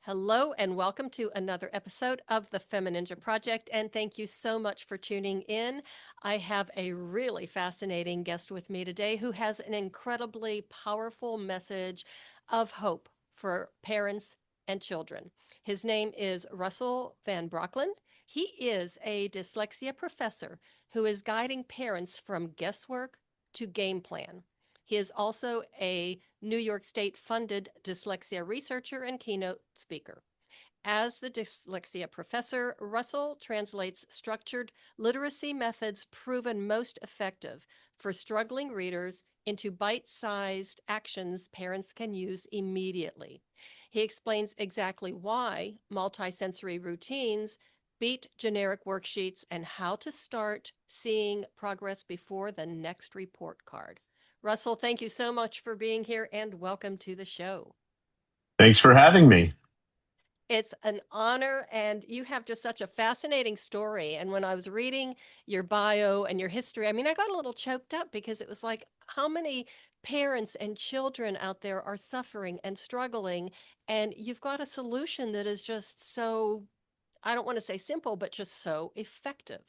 Hello and welcome to another episode of the FemiNinja Project. And thank you so much for tuning in. I have a really fascinating guest with me today who has an incredibly powerful message of hope for parents and children. His name is Russel Van Brocklen. He is a dyslexia professor who is guiding parents from guesswork to game plan. He is also a New York State funded dyslexia researcher and keynote speaker. As the dyslexia professor, Russell translates structured literacy methods proven most effective for struggling readers into bite sized actions parents can use immediately. He explains exactly why multisensory routines beat generic worksheets and how to start seeing progress before the next report card. Russell, thank you so much for being here and welcome to the show. Thanks for having me. It's an honor, and you have just such a fascinating story. And when I was reading your bio and your history, I got a little choked up because it was like, how many parents and children out there are suffering and struggling? And you've got a solution that is just so, I don't want to say simple, but just so effective.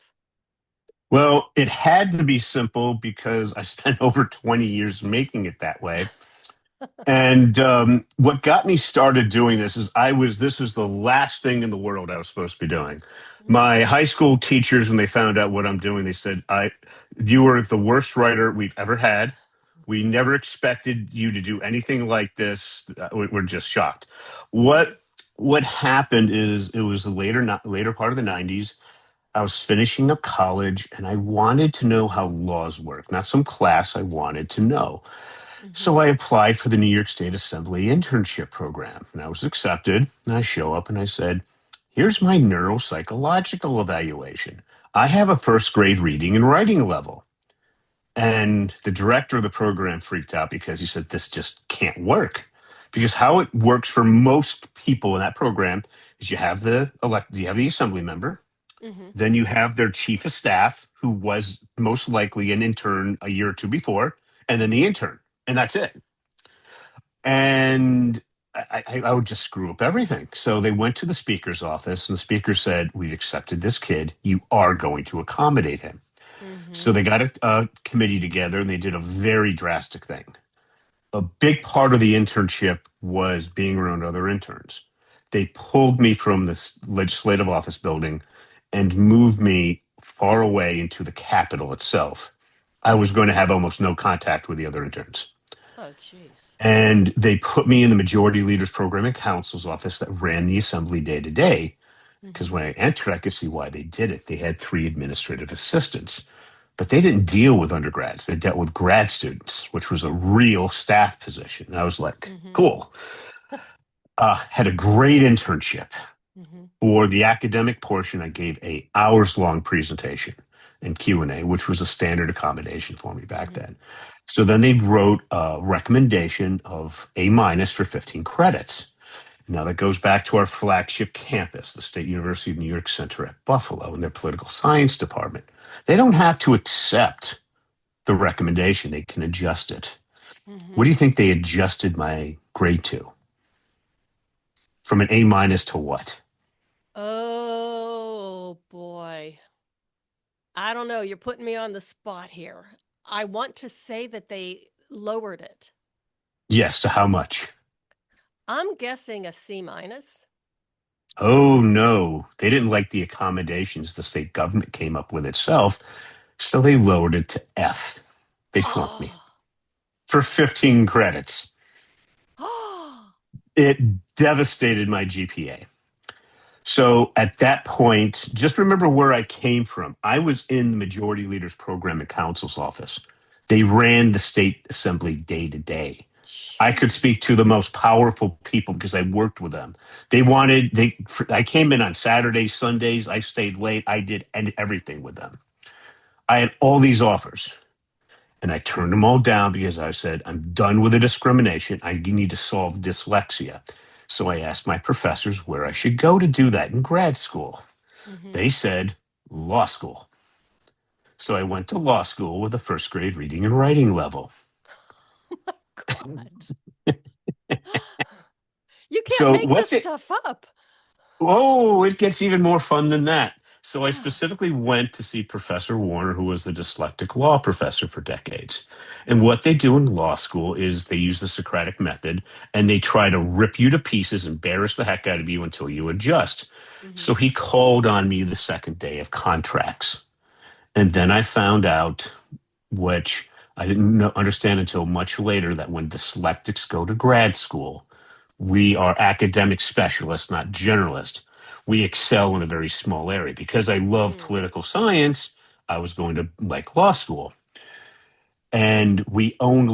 Well, it had to be simple because I spent over 20 years making it that way. And what got me started doing this is this was the last thing in the world I was supposed to be doing. Mm, My high school teachers, when they found out what I'm doing, they said, you are the worst writer we've ever had. We mhm, never expected you to do anything like this. We're just shocked. mhm, What happened is it was the later part of the 90s. I was finishing up college and I wanted to know how laws work, not some class I wanted to know. So mhm, I applied for the New York State Assembly internship program and I was accepted. And I show up and I said, here's my neuropsychological evaluation. I have a first grade reading and writing level. And the director of the program freaked out because he said, this just can't work. Because how it works for most people in that program is you have the assembly member, mhm, then you have their chief of staff, who was most likely an intern a year or two before, and then the intern, and that's it. And I would just screw up everything. So they went to the speaker's office, and the speaker said, we've accepted this kid. You are going to accommodate him. So mhm, they got a committee together, and they did a very drastic thing. A big part of the internship was being around other interns. They pulled me from this legislative office building and moved me far away into the Capitol itself. I was going to have almost no contact with the other interns. Oh, geez. And they put me in the Majority Leaders Program and Council's office that ran the assembly day to day. Because Mhm, when I entered, I could see why they did it. They had three administrative assistants, but they didn't deal with undergrads. They dealt with grad students, which was a real staff position. And I was like, mhm, cool. Had a great internship. mhm, For the academic portion, I gave a hours long presentation and Q&A, which was a standard accommodation for me back mhm, then. So then they wrote a recommendation of A minus for 15 credits. Now that goes back to our flagship campus, the State University of New York Center at Buffalo, and their political science department. They don't have to accept the recommendation, they can adjust it. What do mhm. you think they adjusted my grade to? From an A minus to what? Oh boy. I don't know. You're putting me on the spot here. I want to say that they lowered it. Yes, to how much? I'm guessing a C minus. Oh no, they didn't like the accommodations the state government came up with itself, so they lowered it to F. They flunked me Oh, for 15 credits. oh, It devastated my GPA. So at that point, just remember where I came from. I was in the Majority Leaders Program at Council's office. They ran the state assembly day to day. I could speak to jeez. the most powerful people because I worked with them. I came in on Saturdays, Sundays. I stayed late. I did everything with them. I had all these offers and I turned them all down because I said, I'm done with the discrimination. I need to solve dyslexia. So I asked my professors where I should go to do that in grad school. Mm-hmm. They said, law school. So I went to law school with a first grade reading and writing level. God. You can't So make what this the stuff up. Oh, it gets even more fun than that. So I Oh. specifically went to see Professor Warner, who was the dyslectic law professor for decades. And Mhm. what they do in law school is they use the Socratic method and they try to rip you to pieces, embarrass the heck out of you until you adjust. Mhm. So he called on me the second day of contracts. And then I found out, which I didn't understand until much later, that when dyslexics go to grad school, we are academic specialists, not generalists. We excel in a very small area. Because I love Mm. political science, I was going to like law school. And we owned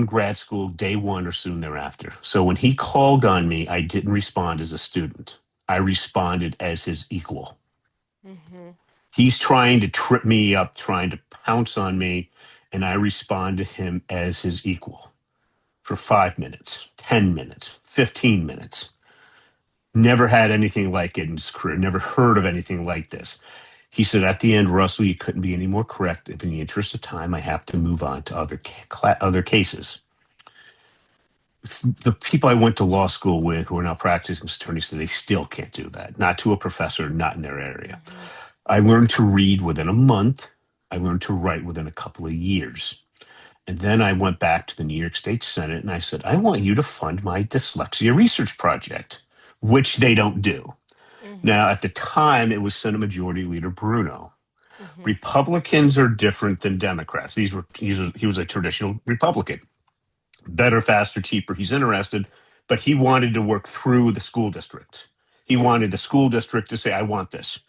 grad school day one or soon thereafter. So when he called on me, I didn't respond as a student. I responded as his equal. Mhm. He's trying to trip me up, trying to pounce on me, and I respond to him as his equal for 5 minutes, 10 minutes, 15 minutes. Never had anything like it in his career, never heard of anything like this. He said, at the end, Russell, you couldn't be any more correct. If in the interest of time, I have to move on to other cases. It's the people I went to law school with who are now practicing attorneys say they still can't do that. Not to a professor, not in their area. Mhm. I learned to read within a month. I learned to write within a couple of years. And then I went back to the New York State Senate and I said, I want you to fund my dyslexia research project, which they don't do. Mhm. Now, at the time, it was Senate Majority Leader Bruno. Mhm. Republicans are different than Democrats. He was a traditional Republican. Better, faster, cheaper. He's interested, but he wanted to work through the school district. He Mhm. wanted the school district to say, I want this.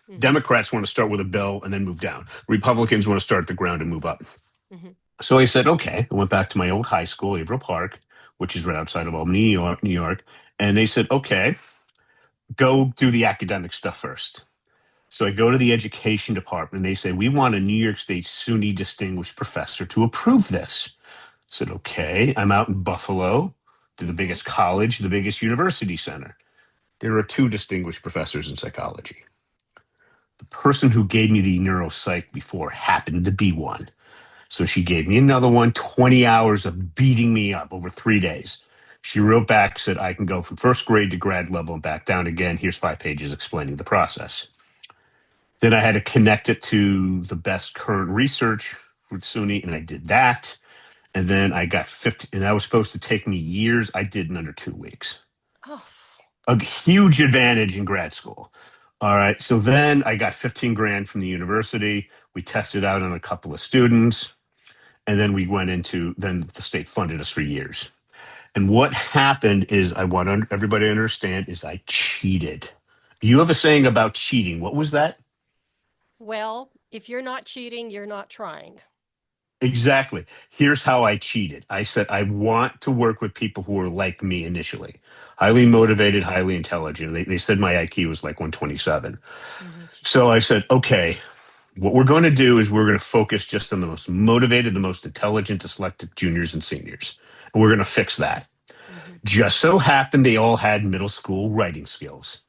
Mhm. Democrats want to start with a bill and then move down. Republicans want to start at the ground and move up. Mhm. So I said, okay. I went back to my old high school, Averill Park, which is right outside of Albany, New York. And they said, okay, go do the academic stuff first. So I go to the education department and they say, we want a New York State SUNY distinguished professor to approve this. I said, okay. I'm out in Buffalo, to the Mhm. biggest college, the biggest university center. There are two distinguished professors in psychology. The person who gave me the neuropsych before happened to be one. So she gave me another one, 20 hours of beating me up over 3 days. She wrote back, said, I can go from first grade to grad level and back down again. Here's 5 pages explaining the process. Then I had to connect it to the best current research with SUNY, and I did that. And then I got 50, and that was supposed to take me years. I did in under 2 weeks. Oh. A huge advantage in grad school. All right. So then I got 15 grand from the university. We tested out on a couple of students. And then we went into, then the state funded us for years. And what happened is, I want everybody to understand, is I cheated. You have a saying about cheating. What was that? Well, if you're not cheating, you're not trying. Exactly. Here's how I cheated. I said, I want to work with people who are like me initially, highly motivated, highly intelligent. They said my IQ was like 127. Mhm. So Jeez. I said, okay, what we're going to do is we're going to focus just on the most motivated, the most intelligent, dyslexic juniors and seniors. And we're going to fix that. Mhm. Just so happened they all had middle school writing skills.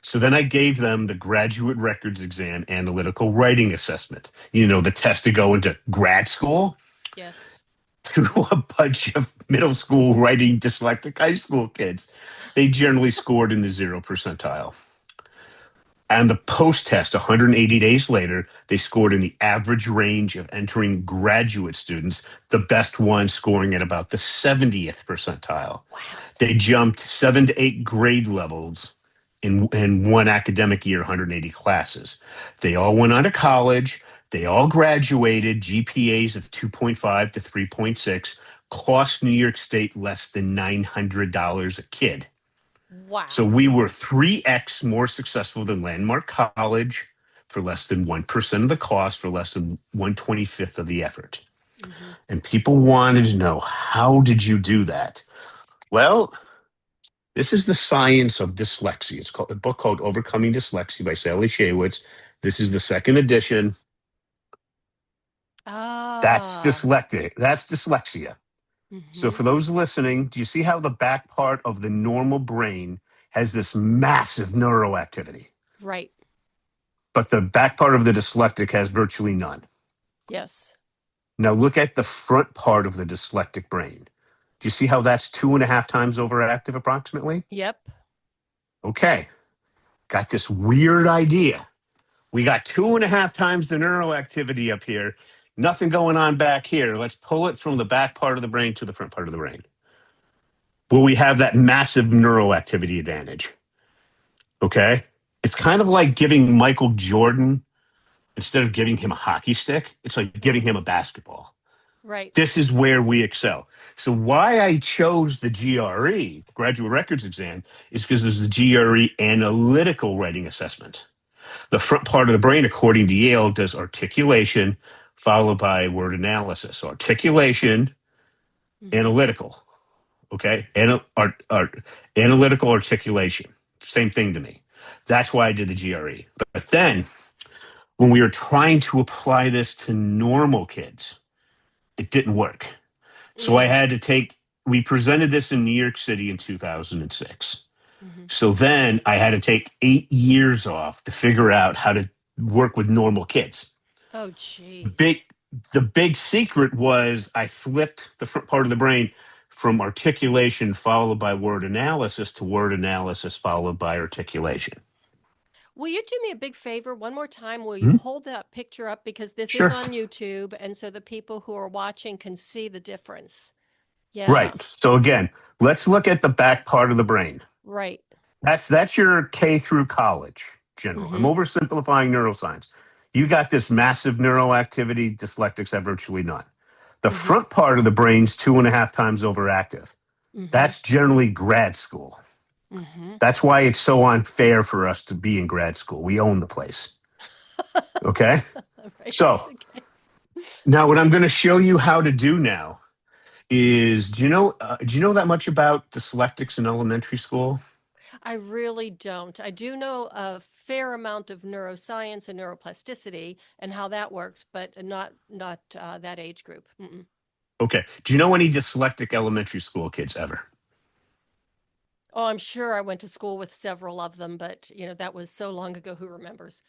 So then I gave them the graduate records exam analytical writing assessment, the test to go into grad school Yes. to a bunch of middle school writing dyslexic high school kids. They generally scored in the 0 percentile. And the post test, 180 days later, they scored in the average range of entering graduate students, the best one scoring at about the 70th percentile. Wow. They jumped 7 to 8 grade levels in one academic year, 180 classes. They all went on to college. They all graduated, GPAs of 2.5 to 3.6, cost New York State less than $900 a kid. So Wow. we were 3x more successful than Landmark College for less than 1% of the cost, for less than 1/25th of the effort. Mhm. And people wanted to know, how did you do that? Well, this is the science of dyslexia. It's called a book called Overcoming Dyslexia by Sally Shaywitz. This is the second edition. That's Ah. dyslexia. That's dyslexia. So Mhm. for those listening, do you see how the back part of the normal brain has this massive neuroactivity? Right. But the back part of the dyslectic has virtually none. Yes. Now look at the front part of the dyslectic brain. Do you see how that's 2.5 times overactive approximately? Yep. Okay, got this weird idea. We got 2.5 times the neural activity up here. Nothing going on back here. Let's pull it from the back part of the brain to the front part of the brain. Will we have that massive neural activity advantage? Okay. It's kind of like giving Michael Jordan, instead of giving him a hockey stick, it's like giving him a basketball. Right. This is where we excel. So why I chose the GRE, Graduate Records Exam, is because there's the GRE analytical writing assessment. The front part of the brain, according to Yale, does articulation followed by word analysis. So articulation, analytical, okay? Analytical articulation, same thing to me. That's why I did the GRE. But then when we were trying to apply this to normal kids, it didn't work. So I had to we presented this in New York City in 2006. So then I had to take 8 years off to figure out how to work with normal kids. Oh, The geez. big, the big secret was I flipped the front part of the brain from articulation followed by word analysis to word analysis followed by articulation. Will you do me a big favor one more time? Will you Hmm? hold that picture up because this is Sure. on YouTube, and so the people who are watching can see the difference. Yeah, Right. So again, let's look at the back part of the brain. right. That's your K through college general. I'm Mm-hmm. oversimplifying neuroscience. You got this massive neural activity, dyslectics have virtually none. The Mm-hmm. front part of the brain's 2.5 times overactive. Mm-hmm. That's generally grad school. Mm-hmm. That's why it's so unfair for us to be in grad school. We own the place. Okay. Right. So Okay. now what I'm going to show you how to do now is do you know that much about dyslectics in elementary school? I really don't. I do know a fair amount of neuroscience and neuroplasticity and how that works, but not that age group. Mm-mm. Okay. Do you know any dyslectic elementary school kids ever? Oh, I'm sure I went to school with several of them, but that was so long ago. Who remembers?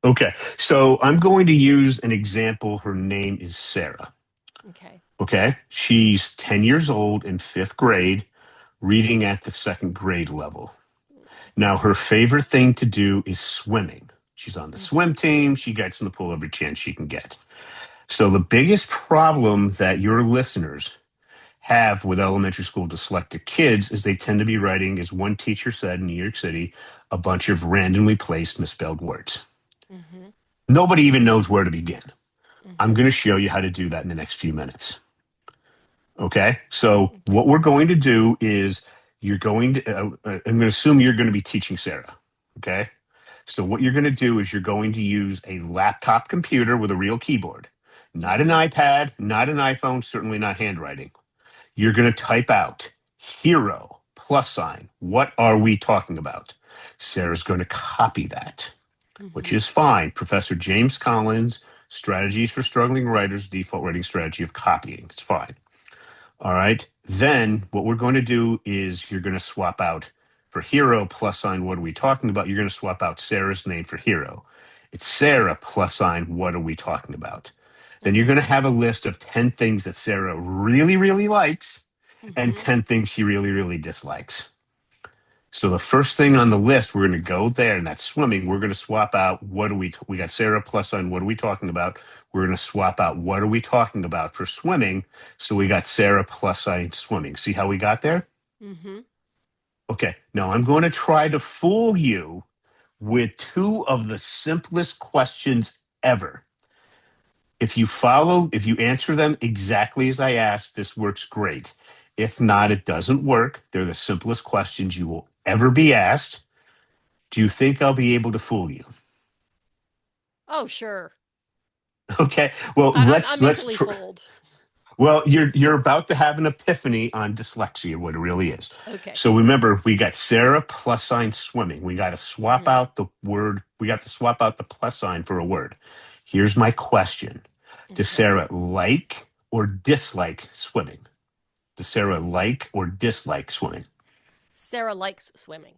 Okay. So I'm going to use an example. Her name is Sarah. Okay. Okay. She's 10 years old in fifth grade, reading at the second grade level. Now, her favorite thing to do is swimming. She's on the swim team. She gets in the pool every chance she can get. So, the biggest problem that your listeners have with elementary school dyslexic kids is they tend to be writing, as one teacher said in New York City, a bunch of randomly placed misspelled words. Mm-hmm. Nobody even knows where to begin. I'm Mm-hmm. going to show you how to do that in the next few minutes. Okay. So, Okay. what we're going to do is you're going to, I'm going to assume you're going to be teaching Sarah. Okay. So, what you're going to do is you're going to use a laptop computer with a real keyboard, not an Mm-hmm. iPad, not an iPhone, certainly not handwriting. You're going to type out hero plus sign. What are we talking about? Sarah's going to copy that, which Mm-hmm. is fine. Professor James Collins, Strategies for Struggling Writers, Default Writing Strategy of Copying. It's fine. All right. Then what we're going to do is you're going to swap out for hero plus sign. What are we talking about? You're going to swap out Sarah's name for hero. It's Sarah plus sign. What are we talking about? Then you're Mm-hmm. going to have a list of 10 things that Sarah really, really likes and Mm-hmm. 10 things she really, really dislikes. So the first thing on the list, we're going to go there, and that's swimming. We're going to swap out what do we got Sarah plus sign. What are we talking about? We're going to swap out what are we talking about for swimming. So we got Sarah plus sign swimming. See how we got there? Mm-hmm. Okay. Now I'm going to try to fool you with two of the simplest questions ever. If you answer them exactly as I asked, this works great. If not, it doesn't work. They're the simplest questions you will ever be asked. Do you think I'll be able to fool you? Oh, sure. Okay. Well, I'm easily fooled. well, you're about to have an epiphany on dyslexia, what it really is. Okay. So remember, we got Sarah plus sign swimming. We got to swap Mm-hmm. out the word. We got to swap out the plus sign for a word. Here's my question: does Okay. Sarah like or dislike swimming? Does Sarah like or dislike swimming? Sarah likes swimming.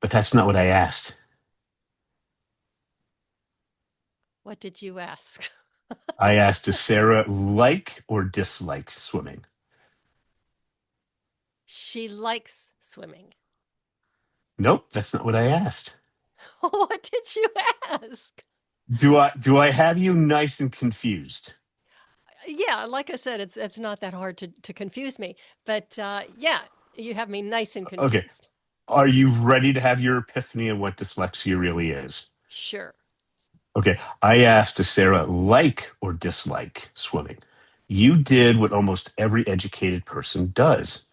But that's not what I asked. What did you ask? I asked, does Sarah like or dislike swimming? she likes swimming? Nope, that's not what I asked. What did you ask? Do I have you nice and confused? Yeah, like I said, it's not that hard to confuse me. But yeah, you have me nice and Okay. confused. Are you ready to have your epiphany on what dyslexia really is? Sure. Okay. I asked, does Sarah like or dislike swimming? You did what almost every educated person does.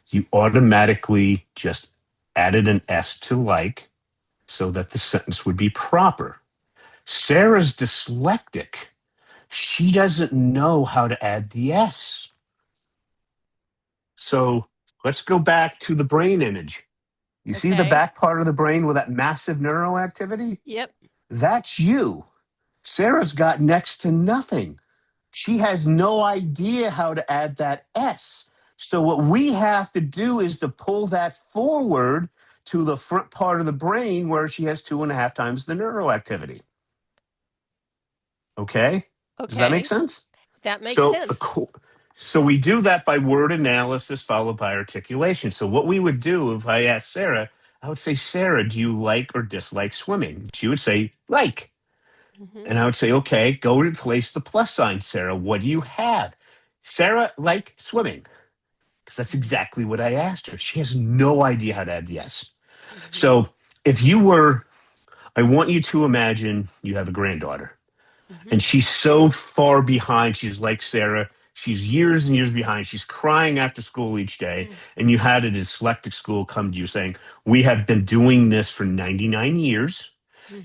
You automatically just added an S to like so that the sentence would be proper. Sarah's dyslexic. She doesn't know how to add the S. So let's go back to the brain image. You see the Okay. back part of the brain with that massive neural activity? Yep. That's you. Sarah's got next to nothing. She has no idea how to add that S. So what we have to do is to pull that forward to the front part of the brain where she has 2.5 times the neural activity. Okay? Does that make Okay. sense? That makes So, sense. so we do that by word analysis followed by articulation. So what we would do if I asked Sarah, I would say, Sarah, do you like or dislike swimming? She would say, like. Hmm. And I would say, okay, go replace the plus sign, Sarah. What do you have? Sarah, like swimming. Because that's exactly what I asked her. She has no idea how to add the S. Hmm. So if you were, I want you to imagine you have a granddaughter Hmm. and she's so far behind. She's like Sarah. She's years and years behind. She's crying after school each day. And you had a dyslexic school come to you saying, we have been doing this for 99 years.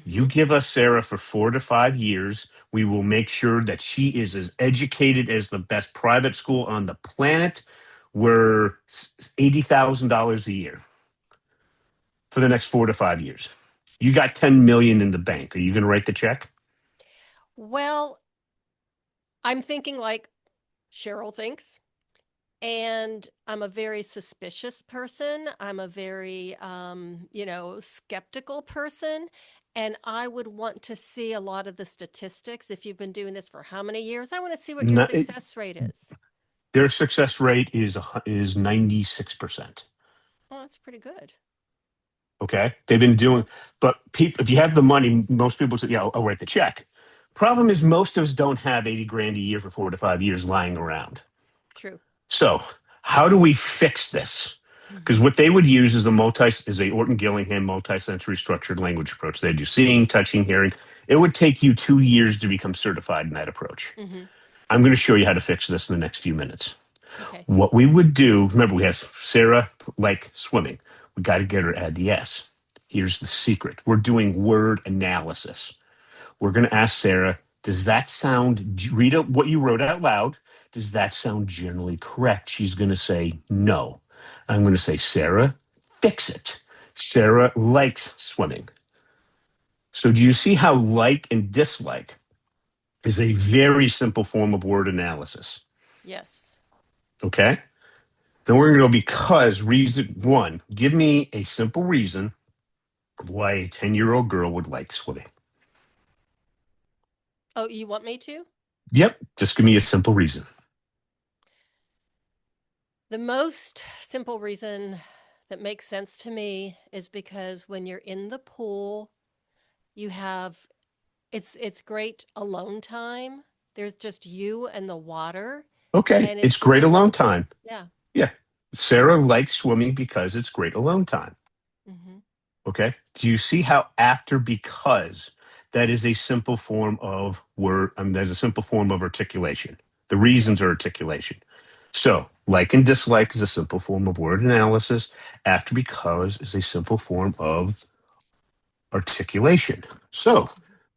You Hmm. give us Sarah for 4 to 5 years. We will make sure that she is as educated as the best private school on the planet. We're $80,000 a year for the next 4 to 5 years. You got 10 million in the bank. Are you going to write the check? Well, I'm thinking like Cheryl thinks, and I'm a very suspicious person. I'm a very, skeptical person. And I would want to see a lot of the statistics. If you've been doing this for how many years, I want to see what your No, success rate is. their success rate is 96%. Oh, that's pretty good. Okay, they've been doing, but people, if you have the money, most people say, "Yeah, I'll write the check." Problem is, most of us don't have 80 grand a year for 4 to 5 years lying around. True. So, how do we fix this? Because Hmm. what they would use is a Orton Gillingham multi-sensory structured language approach. They do seeing, touching, hearing. It would take you 2 years to become certified in that approach. Hmm. I'm going to show you how to fix this in the next few minutes. Okay. What we would do, remember, we have Sarah like swimming. We got to get her to add the S. Here's the secret. We're doing word analysis. We're going to ask Sarah, does that sound, read out what you wrote out loud. Does that sound generally correct? She's going to say no. I'm going to say, Sarah, fix it. Sarah likes swimming. So do you see how like and dislike is a very simple form of word analysis? Yes. Okay. Then we're going to go because reason one, give me a simple reason why a 10-year-old girl would like swimming. Oh, you want me to? Yep. Just give me a simple reason. The most simple reason that makes sense to me is because when you're in the pool, you have it's great alone time. There's just you and the water, Okay. and it's It's just great a alone lot. time. Yeah. Yeah. Sarah likes swimming because it's great alone time. Hmm. Okay. Do you see how after because that is a simple form of word? There's a simple form of articulation. The reasons are Yes. articulation. So like and dislike is a simple form of word analysis. After because is a simple form of articulation. So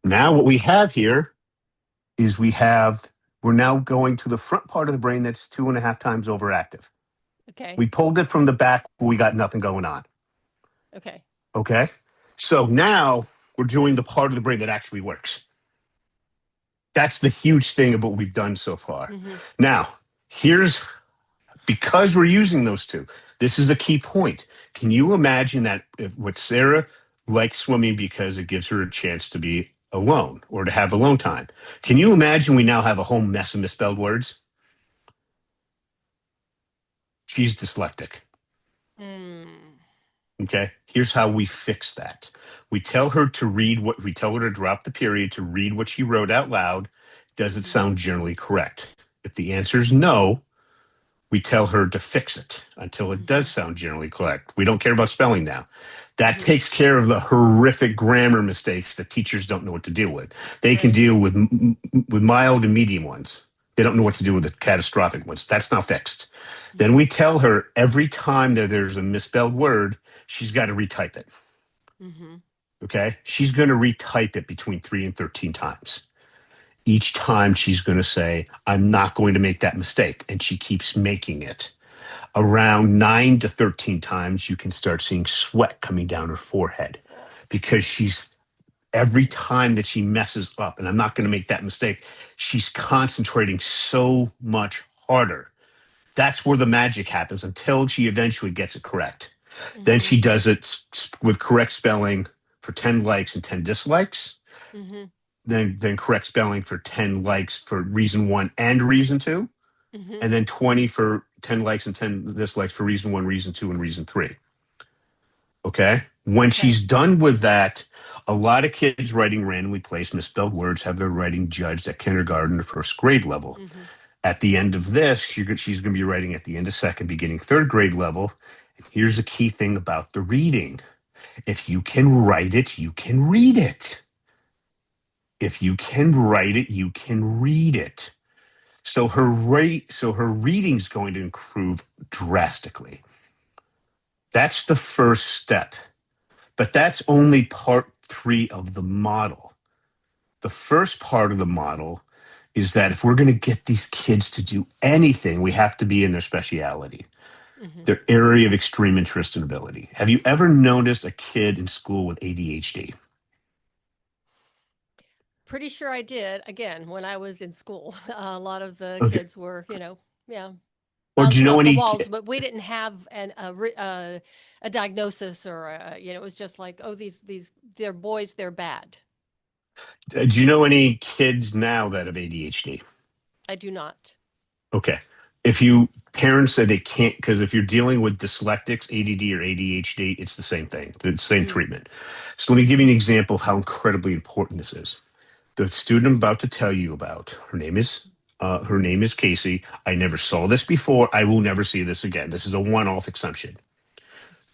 now what we have here is we're now going to the front part of the brain that's 2.5 times overactive. Okay. We pulled it from the back where we got nothing going on. Okay. Okay. So now we're doing the part of the brain that actually works. That's the huge thing of what we've done so far. Hmm. Now, here's because we're using those two, this is a key point. Can you imagine that if what Sarah likes swimming because it gives her a chance to be alone or to have alone time? Can you imagine we now have a whole mess of misspelled words? She's dyslexic. Mm. Okay. Here's how we fix that. We tell her to read what we tell her to drop the period to read what she wrote out loud. Does it Mhm. sound generally correct? If the answer is no, we tell her to fix it until it does Mhm. sound generally correct. We don't care about spelling now. That Mhm. takes care of the horrific grammar mistakes that teachers don't know what to deal with. They can Right. deal with mild and medium ones. They don't know what Mhm. to do with the catastrophic ones. That's not fixed. Then Mhm. we tell her every time that there's a misspelled word, she's got to retype it. Mhm. Okay. She's going to retype it between 3 and 13 times. Each time she's going to say, I'm not going to make that mistake. And she keeps making it. Around 9 to 13 times, you can start seeing sweat coming down her forehead Oh. because she's every time that she messes up, and I'm not going to make that mistake, she's concentrating so much harder. That's where the magic happens until she eventually gets it correct. Then Mhm. she does it with correct spelling for 10 likes and 10 dislikes. Mhm. Then correct spelling for 10 likes for reason one and reason two. Mhm. And then 20 for 10 likes and 10 dislikes for reason one, reason two, and reason three. Okay. When Okay. she's done with that, a lot of kids writing randomly placed misspelled words have their writing judged at kindergarten or first grade level. Mhm. At the end of this, she's going to be writing at the end of second, beginning third grade level. And here's the key thing about the reading: if you can write it, you can read it. If you can write it, you can read it. So her reading's going to improve drastically. That's the first step. But that's only part three of the model. The first part of the model is that if we're going to get these kids to do anything, we have to be in their speciality, Mhm. their area of extreme interest and ability. Have you ever noticed a kid in school with ADHD? Pretty sure I did. Again, when I was in school, a lot of the Okay. kids were, yeah, Or do you bouncing know off the any? walls, but we didn't have a diagnosis or it was just like, oh, these they're boys, they're bad. Do you know any kids now that have ADHD? I do not. Okay. If you parents say they can't, because if you're dealing with dyslexics, ADD or ADHD, it's the same thing, the same Mm. treatment. So let me give you an example of how incredibly important this is. The student I'm about to tell you about, her name is Casey. I never saw this before. I will never see this again. This is a one-off exception.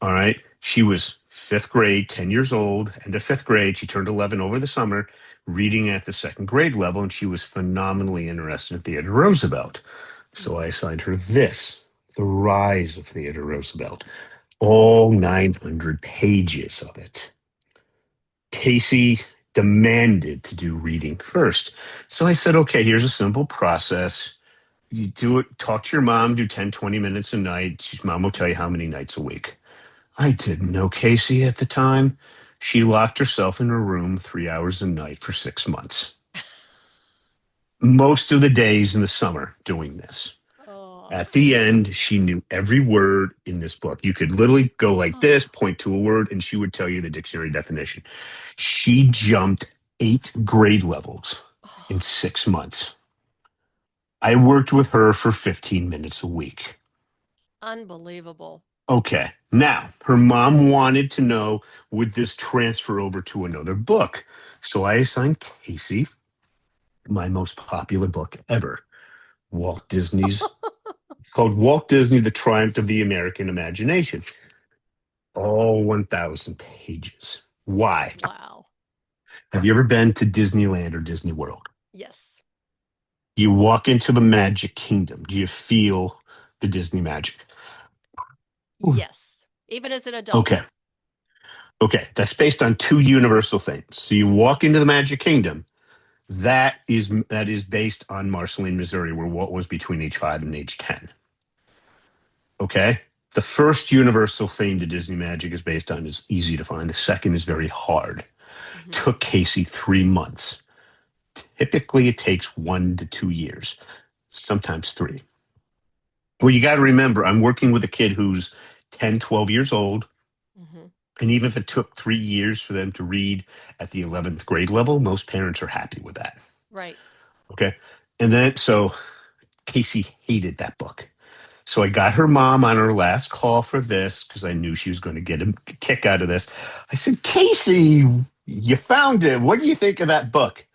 All right. She was fifth grade, 10 years old, end of fifth grade. She turned 11 over the summer, reading at the second grade level, and she was phenomenally interested in Theodore Roosevelt. So I Mhm. assigned her this: The Rise of Theodore Roosevelt, all 900 pages of it. Casey demanded to do reading first. So I said, okay, here's a simple process. You do it, talk to your mom, do 10, 20 minutes a night. Mom will tell you how many nights a week. I didn't know Casey at the time. She locked herself in her room 3 hours a night for 6 months, most of the days in the summer doing this. Oh. At the end, she knew every word in this book. You could literally go like this, Oh. point to a word, and she would tell you the dictionary definition. She jumped 8 grade levels in Oh. 6 months. I worked with her for 15 minutes a week. Unbelievable. Okay. Now, her mom wanted to know, would this transfer over to another book? So I assigned Casey my most popular book ever, Walt Disney's. It's called Walt Disney: The Triumph of the American Imagination. All 1,000 pages. Why? Wow. Have you ever been to Disneyland or Disney World? Yes. You walk into the Magic Kingdom. Do you feel the Disney magic? Yes. Even as an Okay. adult. Okay. That's based on two universal things. So you walk into the Magic Kingdom. That is based on Marceline, Missouri, where Walt was between age 5 and age 10. Okay. The first universal theme to Disney magic is based on is easy to find. The second is very hard. Mhm. Took Casey 3 months. Typically, it takes 1 to 2 years, sometimes three. Well, you got to remember, I'm working with a kid who's 10, 12 years old. Mhm. And even if it took 3 years for them to read at the 11th grade level, most parents are happy with that. Right. Okay. And then, so Casey hated that book. So I got her mom on her last call for this because I knew she was going to get a kick out of this. I said, Casey, you found it. What do you think of that book?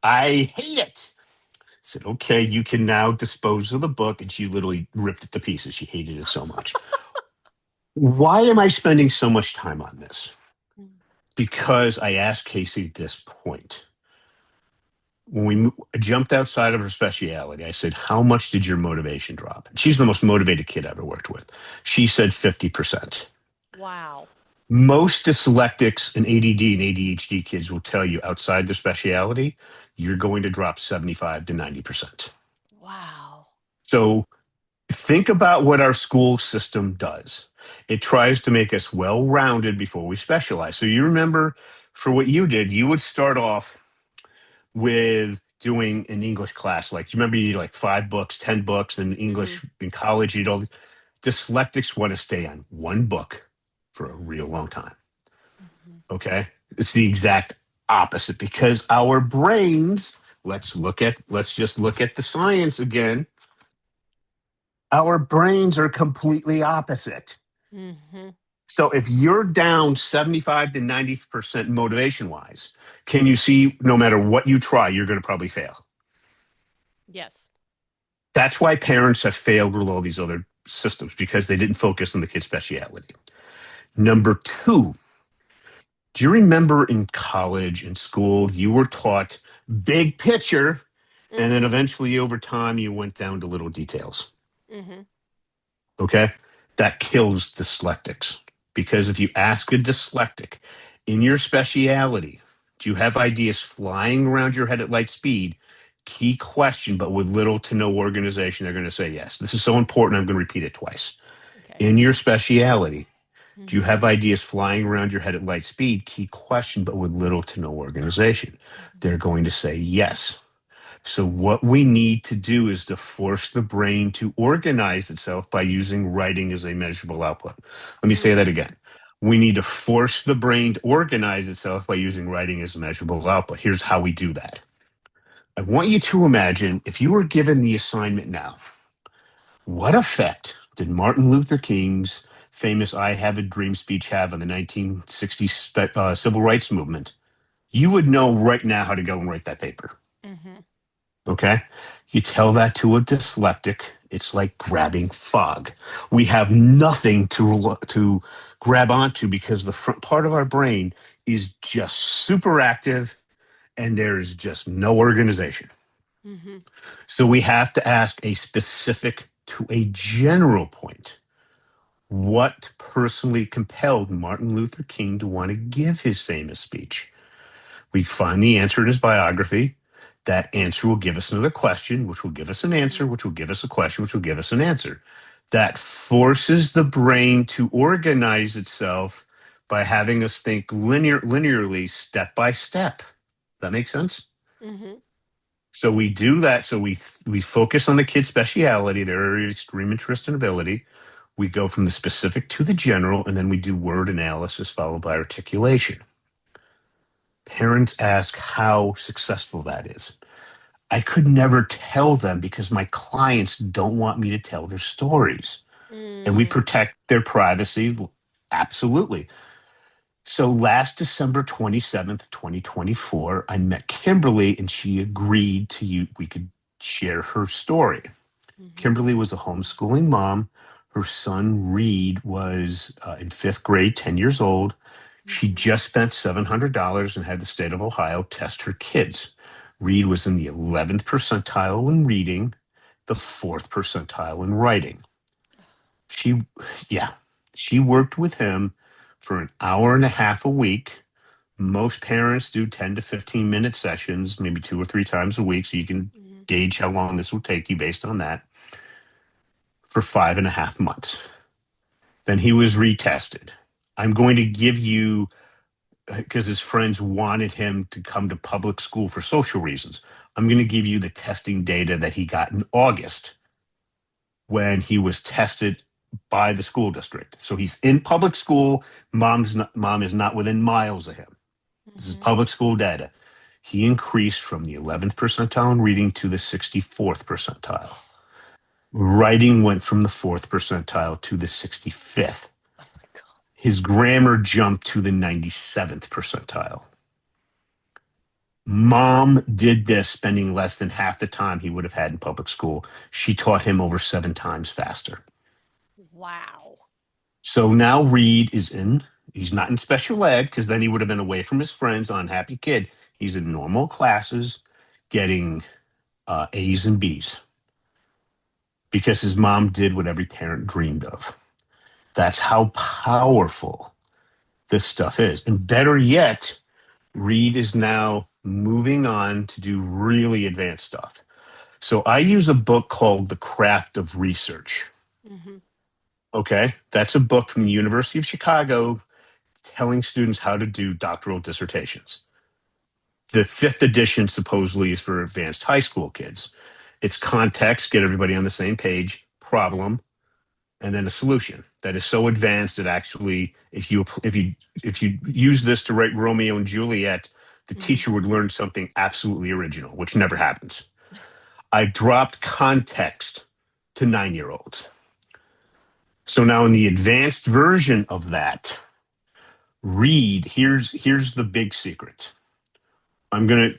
I hate it. I said, okay, you can now dispose of the book. And she literally ripped it to pieces. She hated it so much. Why am I spending so much time on this? Because I asked Casey this point. When we jumped outside of her speciality, I said, how much did your motivation drop? And she's the most motivated kid I ever worked with. She said 50%. Wow. Most dyslexics and ADD and ADHD kids will tell you outside their speciality, you're going to drop 75 to 90%. Wow. So think about what our school system does. It tries to make us well rounded before we specialize. So you remember for what you did, you would start off with doing an English class. Like, you remember you did like 5 books, 10 books in English in college. You'd all dyslexics want to stay on one book for a real long time. Okay. It's the exact opposite because our brains, let's just look at the science again. Our brains are completely opposite. Mm-hmm. So if you're down 75 to 90% motivation wise, can you see no matter what you try, you're going to probably fail? Yes. That's why parents have failed with all these other systems because they didn't focus on the kid's speciality. Number two, do you remember in college and school, you were taught big picture, and then eventually over time you went down to little details? Mm-hmm. Okay. That kills dyslexics because if you ask a dyslexic in your speciality, do you have ideas flying around your head at light speed? Key question, but with little to no organization, they're going to say yes. This is so important. I'm going to repeat it twice. Okay. In your speciality, do you Mm-hmm. have ideas flying around your head at light speed? Key question, but with little to no organization. They're going to say yes. So what we need to do is to force the brain to organize itself by using writing as a measurable output. Let me say that again. We need to force the brain to organize itself by using writing as a measurable output. Here's how we do that. I want you to imagine if you were given the assignment now, what effect did Martin Luther King's famous I Have a Dream speech have on the 1960s civil rights movement? You would know right now how to go and write that paper. Mm-hmm. Okay. You tell that to a dyslexic, it's like grabbing fog. We have nothing to grab onto because the front part of our brain is just super active and there's just no organization. Mm-hmm. So we have to ask a specific to a general point. What personally compelled Martin Luther King to want to give his famous speech? We find the answer in his biography. That answer will give us another question, which will give us an answer, which will give us a question, which will give us an answer. That forces the brain to organize itself by having us think linearly, step by step. That makes sense? Mm-hmm. So we do that. So we focus on the kid's speciality, their extreme interest and ability. We go from the specific to the general, and then we do word analysis followed by articulation. Parents ask how successful that is. I could never tell them because my clients don't want me to tell their stories. And we Mm. protect their privacy. Absolutely. So last December 27th, 2024, I met Kimberly and she agreed to we could share her story. Mm-hmm. Kimberly was a homeschooling mom. Her son, Reed, was in 5th grade, 10 years old. She Mm-hmm. just spent $700 and had the state of Ohio test her kids. Reed was in the 11th percentile in reading, the 4th percentile in writing. She, yeah, she worked with him for an hour and a half a week. Most parents do 10 to 15-minute sessions, maybe 2 or 3 times a week. So you can Mm-hmm. gauge how long this will take you based on that for 5.5 months. Then he was retested. I'm going to give you, because his friends wanted him to come to public school for social reasons. I'm going to give you the testing data that he got in August when he was tested by the school district. So he's in public school. Mom is not within miles of him. This is Mm-hmm. public school data. He increased from the 11th percentile in reading to the 64th percentile. Writing went from the 4th percentile to the 65th. Oh my God. His grammar jumped to the 97th percentile. Mom did this spending less than half the time he would have had in public school. She taught him over 7 times faster. Wow. So now Reed is he's not in special ed because then he would have been away from his friends, unhappy kid. He's in normal classes getting A's and B's because his mom did what every parent dreamed of. That's how powerful this stuff is. And better yet, Reed is now moving on to do really advanced stuff. So I use a book called The Craft of Research. Mm-hmm. Okay. That's a book from the University of Chicago telling students how to do doctoral dissertations. The 5th edition supposedly is for advanced high school kids. It's context, get everybody on the same page, problem, and then a solution that is so advanced that actually, if you use this to write Romeo and Juliet, the Mm-hmm. teacher would learn something absolutely original, which never happens. I dropped context to 9-year-olds. So now in the advanced version of that, Read, here's the big secret. I'm going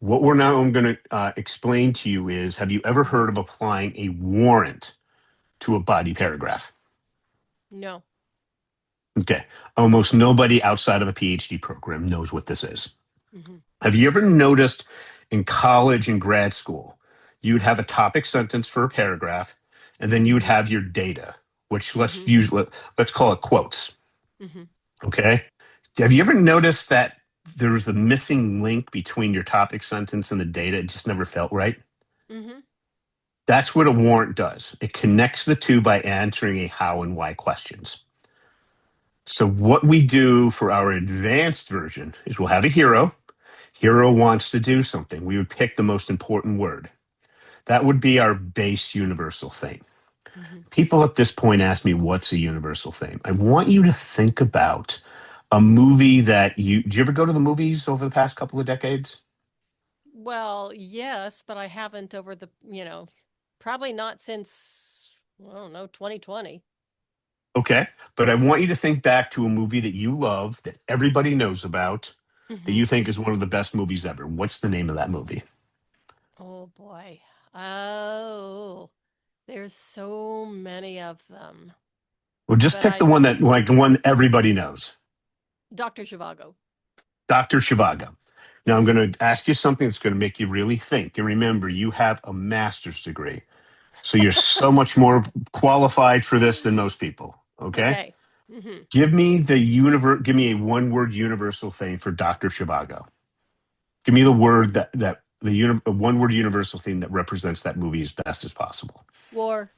to explain to you is, have you ever heard of applying a warrant to a body paragraph? No. Okay. Almost nobody outside of a PhD program knows what this is. Mm-hmm. Have you ever noticed in college and grad school, you would have a topic sentence for a paragraph, and then you would have your data, which let's call it quotes. Mm-hmm. Okay. Have you ever noticed that there was a missing link between your topic sentence and the data? It just never felt right. Mm-hmm. That's what a warrant does. It connects the two by answering a how and why questions. So what we do for our advanced version is we'll have a hero. Hero wants to do something. We would pick the most important word. That would be our base universal theme. Mm-hmm. People at this point ask me, what's a universal theme? I want you to think about a movie that did you ever go to the movies over the past couple of decades? Well, yes, but I haven't over probably not since, I don't know, 2020. Okay. But I want you to think back to a movie that you love, that everybody knows about, that Mm-hmm. you think is one of the best movies ever. What's the name of that movie? Oh boy. Oh, there's so many of them. Well, just But pick the one that, like, the one everybody knows. Dr. Zhivago. Dr. Zhivago. Now, I'm Mm-hmm. going to ask you something that's going to make you really think. And remember, you have a master's degree. So you're so much more qualified for this than most people. Okay. Okay. Mm-hmm. Give me a one-word universal thing for Dr. Zhivago. Give me the word a one-word universal theme that represents that movie as best as possible. War.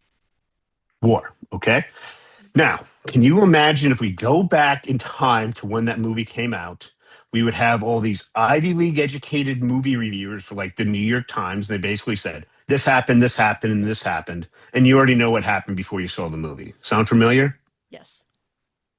War. Okay. Now, can you imagine if we go back in time to when that movie came out, we would have all these Ivy League educated movie reviewers for like the New York Times. They basically said, this happened, and this happened. And you already know what happened before you saw the movie. Sound familiar? Yes.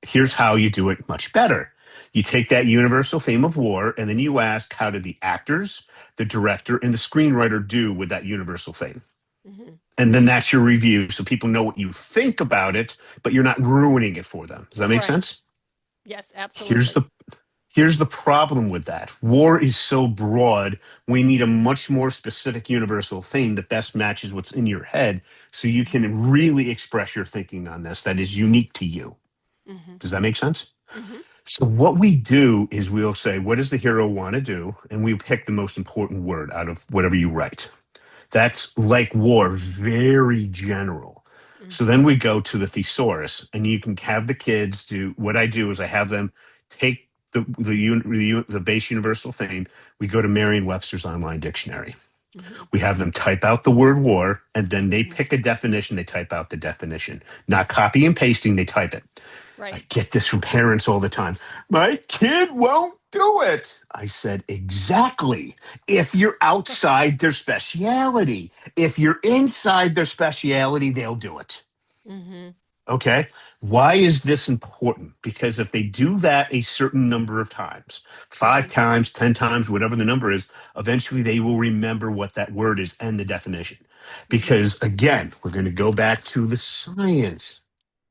Here's Yes. how you do it much better. You take that universal theme of war, and then you ask, how did the actors, the director, and the screenwriter do with that universal theme? Mm-hmm. And then that's your review. So people know what you think about it, but you're not ruining it for them. Does that make Right. sense? Yes, Here's absolutely. the here's the problem with that. War is so broad. We need a much more specific universal theme that best matches what's in your head so you can really express your thinking on this that is unique to you. Mm-hmm. Does that make sense? Mm-hmm. So what we do is we'll say, what does the hero want to do? And we pick the most important word out of whatever you write. That's like war, very general. So Mm-hmm. then we go to the thesaurus, and you can have the kids do what I do is I have them take the base universal theme. We go to Merriam-Webster's online dictionary. Mm-hmm. We have them type out the word war, and then they Mm-hmm. pick a definition. They type out the definition, not copy and pasting. They type it. Right. I get this from parents all the time. My kid won't do it. I said, exactly. If you're outside their speciality, if you're inside their speciality, they'll do it. Mm-hmm. Okay. Why is this important? Because if they do that a certain number of times, five Mm-hmm. times, 10 times, whatever the number is, eventually they will remember what that word is and the definition. Mm-hmm. Because again, we're going to go back to the science,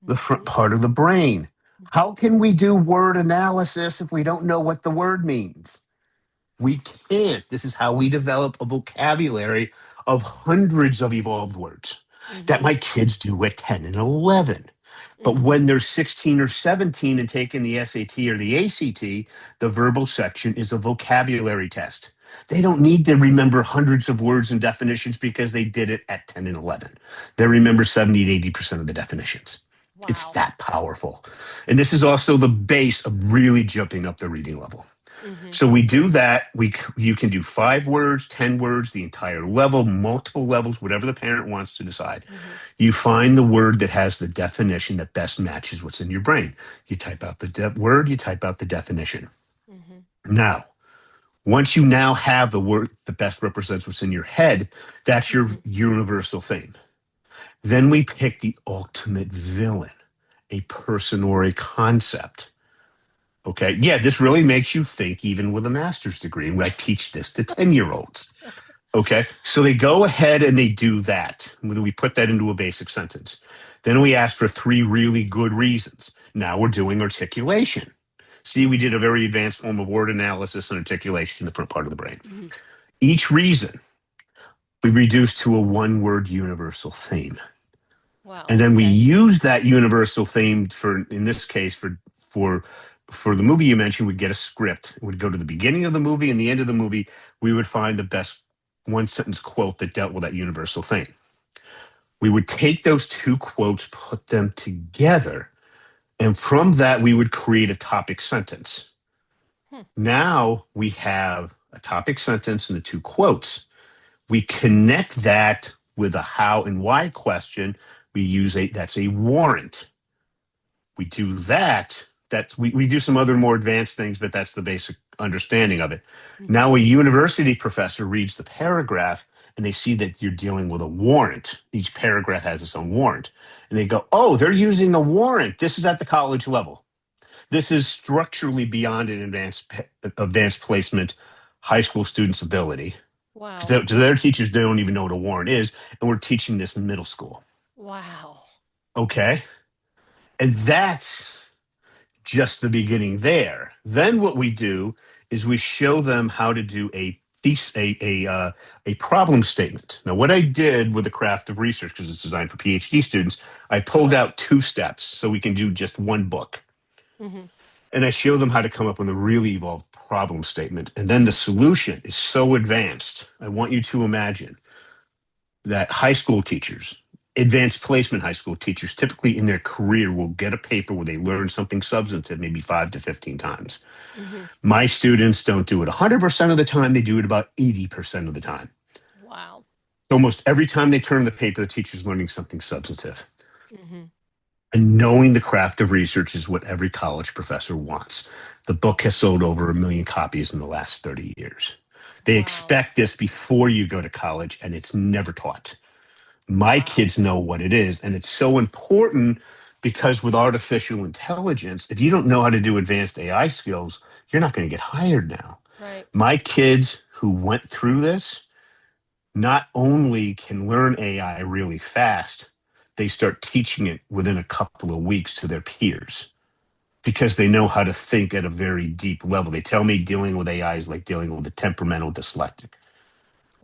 the front Mm-hmm. part of the brain. How can we do word analysis if we don't know what the word means? We can't. This is how we develop a vocabulary of hundreds of evolved words that Mm-hmm. my kids do at 10 and 11. But Mm-hmm. when they're 16 or 17 and taking the SAT or the ACT, the verbal section is a vocabulary test. They don't need to remember hundreds of words and definitions because they did it at 10 and 11. They remember 70 to 80% of the definitions. It's Wow. that powerful. And this is also the base of really jumping up the reading level. Mm-hmm. So we do that. You can do 5 words, 10 words, the entire level, multiple levels, whatever the parent wants to decide. Mm-hmm. You find the word that has the definition that best matches what's in your brain. You type out the word, you type out the definition. Mm-hmm. Now, once you now have the word that best represents what's in your head, that's your Mm-hmm. universal thing. Then we pick the ultimate villain, a person or a concept. Okay. Yeah, this really makes you think, even with a master's degree. And I teach this to 10-year-olds. Okay. So they go ahead and they do that. We put that into a basic sentence. Then we ask for 3 really good reasons. Now we're doing articulation. See, we did a very advanced form of word analysis and articulation in the front part of the brain. Mm-hmm. Each reason we reduce to a 1-word universal theme. Wow. And then we Okay. use that universal theme for, in this case, for for the movie you mentioned. We'd get a script. We'd go to the beginning of the movie and the end of the movie. We would find the best 1-sentence quote that dealt with that universal theme. We would take those 2 quotes, put them together, and from that we would create a topic sentence. Hmm. Now we have a topic sentence and the 2 quotes. We connect that with a how and why question. We use that's a warrant. We do that. We do some other more advanced things, but that's the basic understanding of it. Mm-hmm. Now a university professor reads the paragraph and they see that you're dealing with a warrant. Each paragraph has its own warrant. And they go, oh, they're using a warrant. This is at the college level. This is structurally beyond an advanced placement high school student's ability. Wow. Because their teachers don't even know what a warrant is. And we're teaching this in middle school. Wow. Okay. And that's just the beginning there. Then what we do is we show them how to do a problem statement. Now, what I did with the craft of research, because it's designed for PhD students, I pulled out 2 steps so we can do just one book. Mm-hmm. And I show them how to come up with a really evolved problem statement. And then the solution is so advanced. I want you to imagine that high school teachers, advanced placement high school teachers, typically in their career will get a paper where they learn something substantive maybe 5 to 15 times. Mm-hmm. My students don't do it 100% of the time. They do it about 80% of the time. Wow. Almost every time they turn the paper, the teacher's learning something substantive. Mm-hmm. And knowing the craft of research is what every college professor wants. The book has sold over 1 million copies in the last 30 years. They Wow. expect this before you go to college, and it's never taught. My Wow. kids know what it is. And it's so important because with artificial intelligence, if you don't know how to do advanced AI skills, you're not going to get hired now. Right. My kids who went through this not only can learn AI really fast, they start teaching it within a couple of weeks to their peers because they know how to think at a very deep level. They tell me dealing with AI is like dealing with a temperamental dyslexic.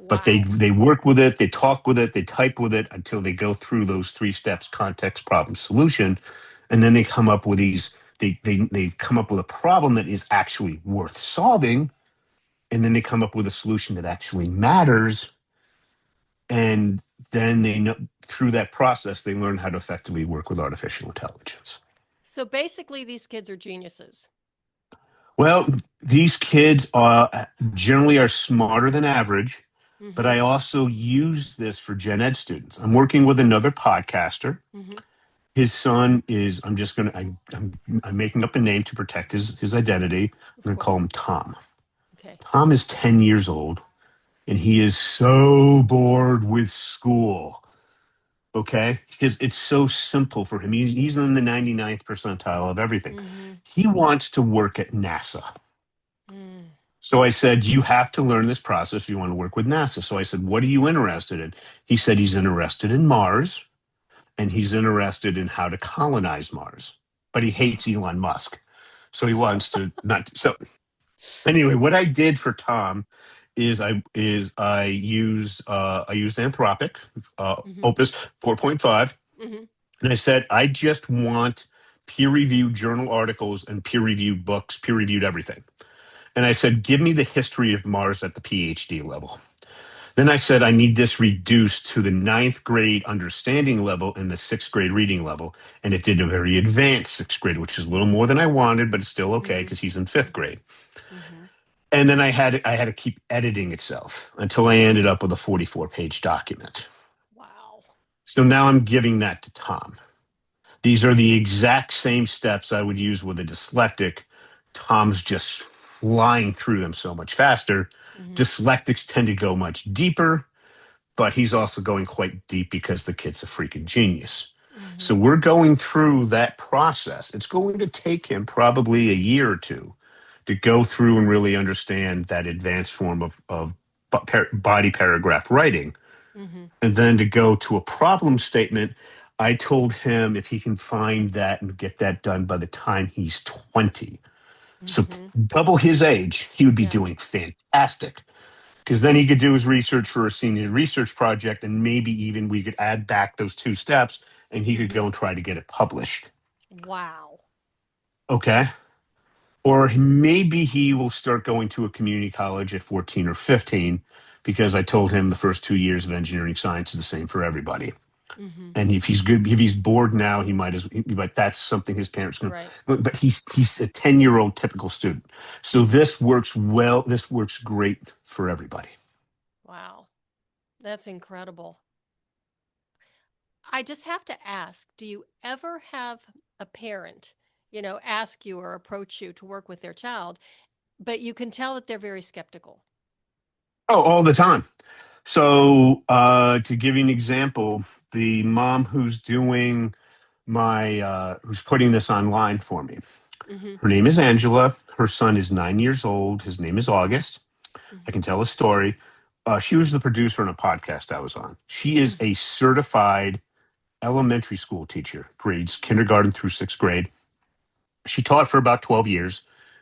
But they Wow. they work with it, they talk with it, they type with it until they go through those 3 steps: context, problem, solution, and then they come up with these. They come up with a problem that is actually worth solving, and then they come up with a solution that actually matters, and then they know through that process they learn how to effectively work with artificial intelligence. So basically, these kids are geniuses. Well, these kids generally are smarter than average, but Mm-hmm. I also use this for gen ed students. I'm working with another podcaster. Mm-hmm. His son is, I'm just going to, I'm making up a name to protect his identity. I'm Of going to call course. him Tom. Okay. Tom is 10 years old and he is so bored with school. Okay, because it's so simple for him. He's in the 99th percentile of everything. Mm-hmm. He wants to work at NASA. Mm. So I said, you have to learn this process if you want to work with NASA. So I said, what are you interested in? He said he's interested in Mars and he's interested in how to colonize Mars, but he hates Elon Musk. So he wants to not. So anyway, what I did for Tom is I used Anthropic, Mm-hmm. Opus 4.5, Mm-hmm. and I said I just want peer reviewed journal articles and peer reviewed books, peer reviewed everything. And I said, give me the history of Mars at the PhD level. Then I said, I need this reduced to the ninth grade understanding level and the sixth grade reading level. And it did a very advanced sixth grade, which is a little more than I wanted, but it's still okay Mm-hmm. because he's in fifth grade. Mm-hmm. And then I had to keep editing itself until I ended up with a 44-page document. Wow. So now I'm giving that to Tom. These are the exact same steps I would use with a dyslexic. Tom's just flying through them so much faster. Mm-hmm. Dyslexics tend to go much deeper, but he's also going quite deep because the kid's a freaking genius. Mm-hmm. So we're going through that process. It's going to take him probably a year or two to go through and really understand that advanced form of body paragraph writing. Mm-hmm. And then to go to a problem statement, I told him if he can find that and get that done by the time he's 20. So Mm-hmm. double his age, he would be Yeah. doing fantastic because then he could do his research for a senior research project, and maybe even we could add back those two steps and he could Mm-hmm. go and try to get it published. Wow. Okay. Or maybe he will start going to a community college at 14 or 15 because I told him the first 2 years of engineering science is the same for everybody. Mm-hmm. And if he's good, if he's bored now, he might as. But that's something his parents can. Right. But he's a 10-year-old typical student, so this works well. This works great for everybody. Wow. That's incredible. I just have to ask, do you ever have a parent, ask you or approach you to work with their child, but you can tell that they're very skeptical? Oh, all the time. So to give you an example, the mom who's doing who's putting this online for me. Mm-hmm. Her name is Angela. Her son is 9 years old. His name is August. I Mm-hmm. can tell a story. She was the producer on a podcast I was on. She is Mm-hmm. a certified elementary school teacher, grades kindergarten through sixth grade. She taught for about 12 years.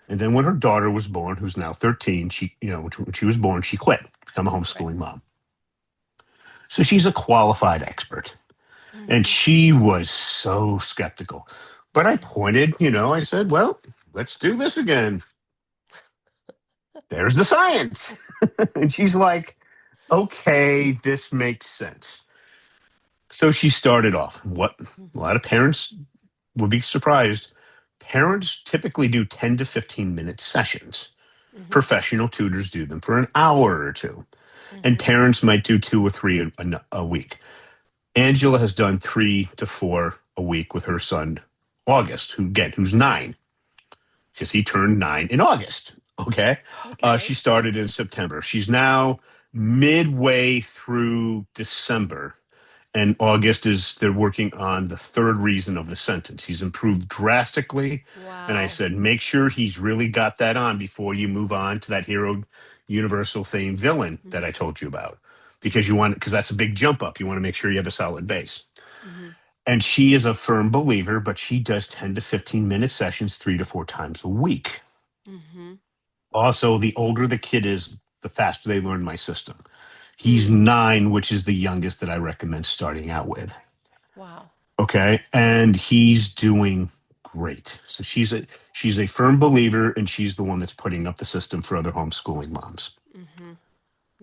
And then when her daughter was born, who's now 13, when she was born, she quit, become a Okay. homeschooling mom. So she's a qualified expert. And Mm-hmm. she was so skeptical. But I pointed, I said, well, let's do this again. There's the science. And she's like, okay, this makes sense. So she started off. What a Mm-hmm. lot of parents would be surprised. Parents typically do 10 to 15-minute sessions. Mm-hmm. Professional tutors do them for an hour or two. And Mm-hmm. parents might do two or three a week. Angela has done 3 to 4 a week with her son, August, who's 9, because he turned 9 in August. Okay. She Okay. started in September. She's now midway through December. And they're working on the third reason of the sentence. He's improved drastically. And I Wow. said, make sure he's really got that on before you move on to that hero universal theme villain that Mm-hmm. I told you about. Because that's a big jump up. You want to make sure you have a solid base. Mm-hmm. And she is a firm believer, but she does 10 to 15-minute sessions 3 to 4 times a week. Mm-hmm. Also, the older the kid is, the faster they learn my system. He's Mm. 9, which is the youngest that I recommend starting out with. Wow. Okay. And he's doing great. So she's a firm believer, and she's the one that's putting up the system for other homeschooling moms. Mm-hmm.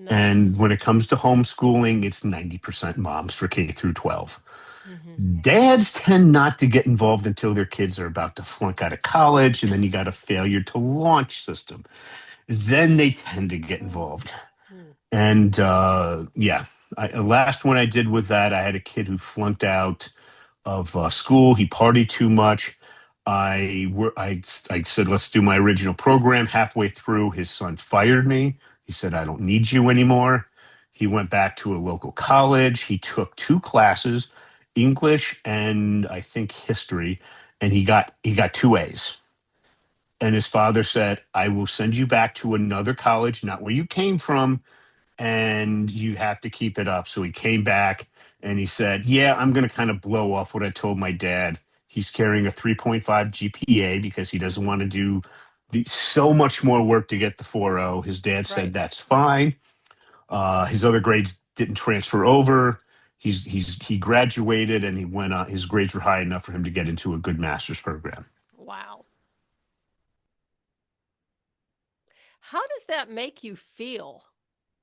And Nice. when it comes to homeschooling, it's 90% moms for K through 12. Mm-hmm. Dads tend not to get involved until their kids are about to flunk out of college, and then you got a failure to launch system. Then they tend to get involved. Mm-hmm. And yeah, last one I did with that, I had a kid who flunked out of school. He partied too much. I said, let's do my original program. Halfway through, his son fired me. He said, I don't need you anymore. He went back to a local college. He took 2 classes, English and I think history, and he got 2 A's. And his father said, "I will send you back to another college, not where you came from, and you have to keep it up." So he came back and he said, "Yeah, I'm going to kind of blow off what I told my dad. He's carrying a 3.5 GPA because he doesn't want to do so much more work to get the 4.0." His dad said, Right. "That's fine." His other grades didn't transfer over. He graduated and he went on. His grades were high enough for him to get into a good master's program. Wow. How does that make you feel?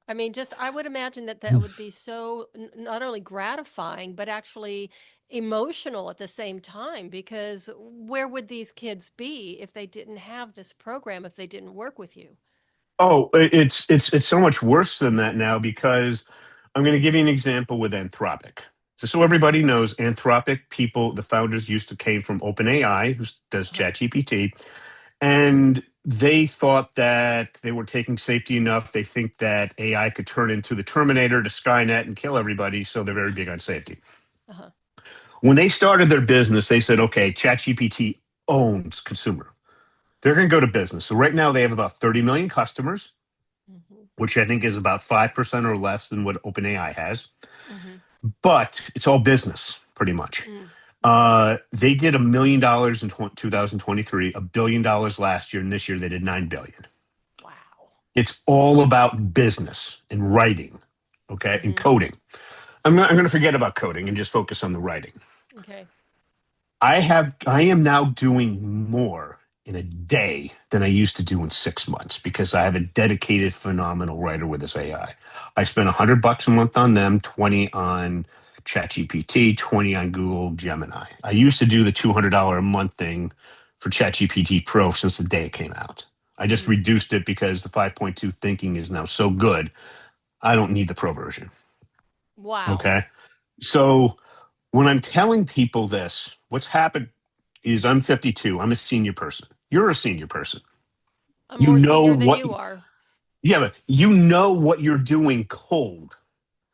I mean, just I would imagine that that would be so not only gratifying, but actually emotional at the same time, because where would these kids be if they didn't have this program, if they didn't work with you? Oh, it's so much worse than that now because I'm going to give you an example with Anthropic. So everybody knows Anthropic people, the founders used to came from OpenAI, who does Uh-huh. ChatGPT, and they thought that they were taking safety enough. They think that AI could turn into the Terminator to Skynet and kill everybody, so they're very big on safety. Uh-huh. When they started their business, they said, okay, ChatGPT owns consumer. They're going to go to business. So right now they have about 30 million customers, Mm-hmm. which I think is about 5% or less than what OpenAI has. Mm-hmm. But it's all business, pretty much. Mm-hmm. They did $1 million in 2023, $1 billion last year, and this year they did 9 billion. Wow. It's all about business and writing, okay, and Mm-hmm. coding. I'm going to forget about coding and just focus on the writing. Okay. I am now doing more in a day than I used to do in 6 months because I have a dedicated, phenomenal writer with this AI. I spend $100 a month on them, 20 on ChatGPT, 20 on Google Gemini. I used to do the $200 a month thing for ChatGPT Pro since the day it came out. I just Mm. reduced it because the 5.2 thinking is now so good. I don't need the Pro version. Wow. Okay. So when I'm telling people this, what's happened is I'm 52. I'm a senior person. You're a senior person. I'm You more know senior than what, you are. yeah, but you know what you're doing cold.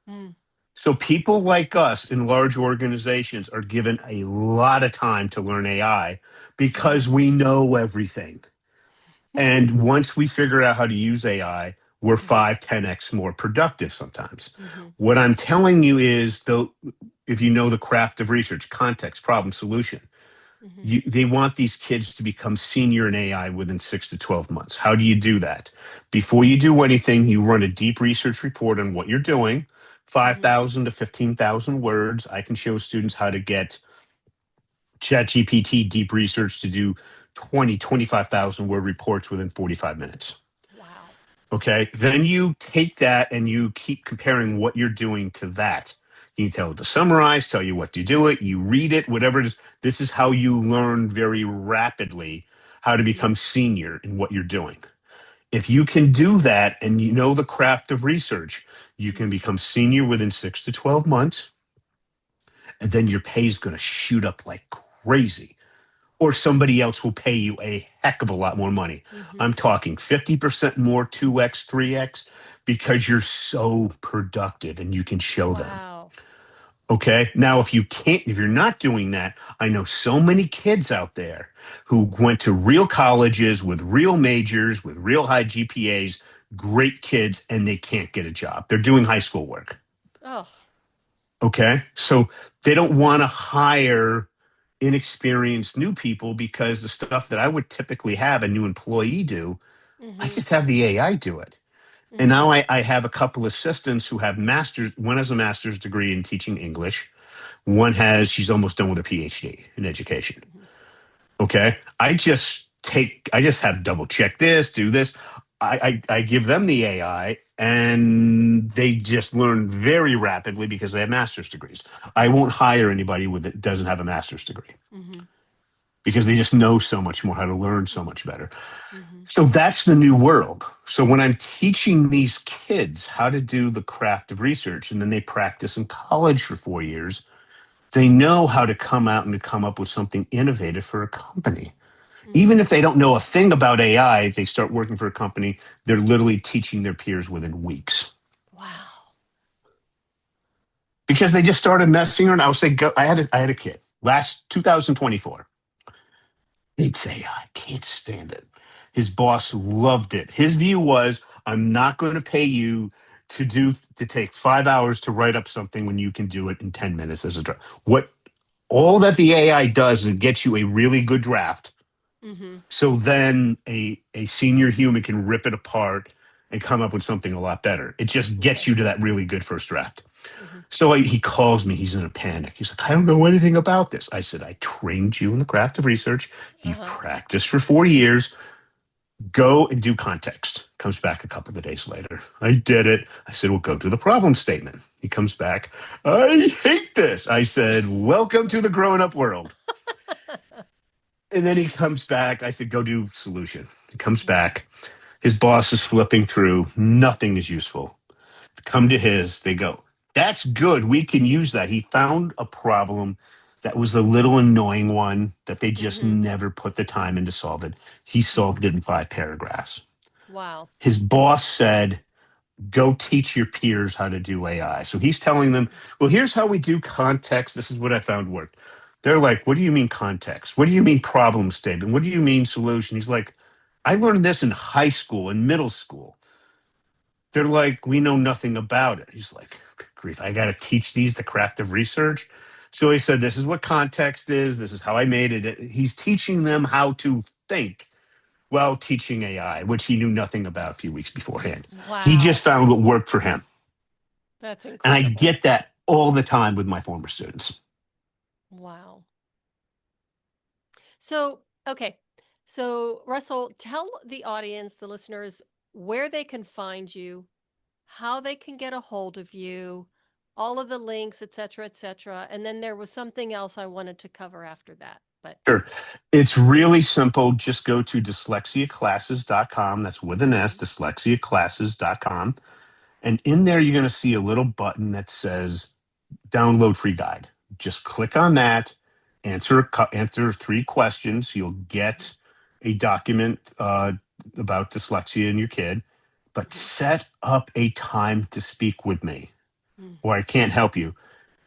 Mm. So people like us in large organizations are given a lot of time to learn AI Mm-hmm. because we know everything. And once we figure out how to use AI, we're Mm-hmm. 5, 10x more productive sometimes. Mm-hmm. What I'm telling you is, though, if you know the craft of research, context, problem, solution, Mm-hmm. they want these kids to become senior in AI within 6 to 12 months. How do you do that? Before you do anything, you run a deep research report on what you're doing, Mm-hmm. 5,000 to 15,000 words. I can show students how to get ChatGPT deep research to do 20, 25,000 word reports within 45 minutes. Wow. Okay. Then you take that and you keep comparing what you're doing to that. You can tell it to summarize, tell you what to do it, you read it, whatever it is. This is how you learn very rapidly how to Mm-hmm. become senior in what you're doing. If you can do that and you know the craft of research, you can become senior within 6 to 12 months, and then your pay is going to shoot up like crazy, or somebody else will pay you a heck of a lot more money. Mm-hmm. I'm talking 50% more, 2x, 3x, because you're so productive and you can show them. Wow. Okay. Now, if you're not doing that, I know so many kids out there who went to real colleges with real majors, with real high GPAs, great kids, and they can't get a job. They're doing high school work. Oh. Okay. So they don't want to hire inexperienced new people because the stuff that I would typically have a new employee do, I Mm-hmm. just have the AI do it. And Mm-hmm. now I have a couple assistants who have masters. One has a master's degree in teaching English. She's almost done with a PhD in education. Mm-hmm. Okay. I just have double check this, do this. I give them the AI and they just learn very rapidly because they have master's degrees. I won't hire anybody that doesn't have a master's degree Mm-hmm. because they just know so much more how to learn so much better. Mm-hmm. So that's the new world. So when I'm teaching these kids how to do the craft of research and then they practice in college for 4 years, they know how to come out and to come up with something innovative for a company. Even Mm-hmm. if they don't know a thing about AI, they start working for a company, they're literally teaching their peers within weeks. Wow. because they just started messing around. I would say, go. I had a kid last 2024. He'd say, I can't stand it. His boss loved it. His view was, I'm not going to pay you to take 5 hours to write up something when you can do it in 10 minutes as a draft. What all that the AI does is it gets you a really good draft. Mm-hmm. So then a senior human can rip it apart and come up with something a lot better. It just gets Okay. you to that really good first draft. Mm-hmm. So he calls me. He's in a panic. He's like, I don't know anything about this. I said, I trained you in the craft of research. You've Uh-huh. practiced for 4 years. Go and do context. Comes back a couple of days later. I did it. I said, well, go to the problem statement. He comes back. I hate this. I said, welcome to the grown up world. And then he comes back. I said, go do solution. He comes back. His boss is flipping through. Nothing is useful. Come to his. They go, that's good. We can use that. He found a problem that was a little annoying one that they just Mm-hmm. never put the time in to solve it. He solved Mm-hmm. it in 5 paragraphs. Wow. His boss said, go teach your peers how to do AI. So he's telling them, well, here's how we do context. This is what I found worked. They're like, what do you mean context? What do you mean problem statement? What do you mean solution? He's like, I learned this in high school and middle school. They're like, we know nothing about it. He's like, grief, I got to teach these the craft of research. So he said, this is what context is. This is how I made it. He's teaching them how to think while teaching AI, which he knew nothing about a few weeks beforehand. He just Wow. found what worked for him. That's And I incredible. get that all the time with my former students. Wow. So, okay. So, Russell, tell the audience, the listeners, where they can find you, how they can get a hold of you, all of the links, et cetera, et cetera. And then there was something else I wanted to cover after that. But Sure. It's really simple. Just go to dyslexiaclasses.com. That's with an S, dyslexiaclasses.com. And in there, you're going to see a little button that says download free guide. Just click on that, answer 3 questions. You'll get a document about dyslexia in your kid, but mm-hmm, set up a time to speak with me, mm, or I can't help you.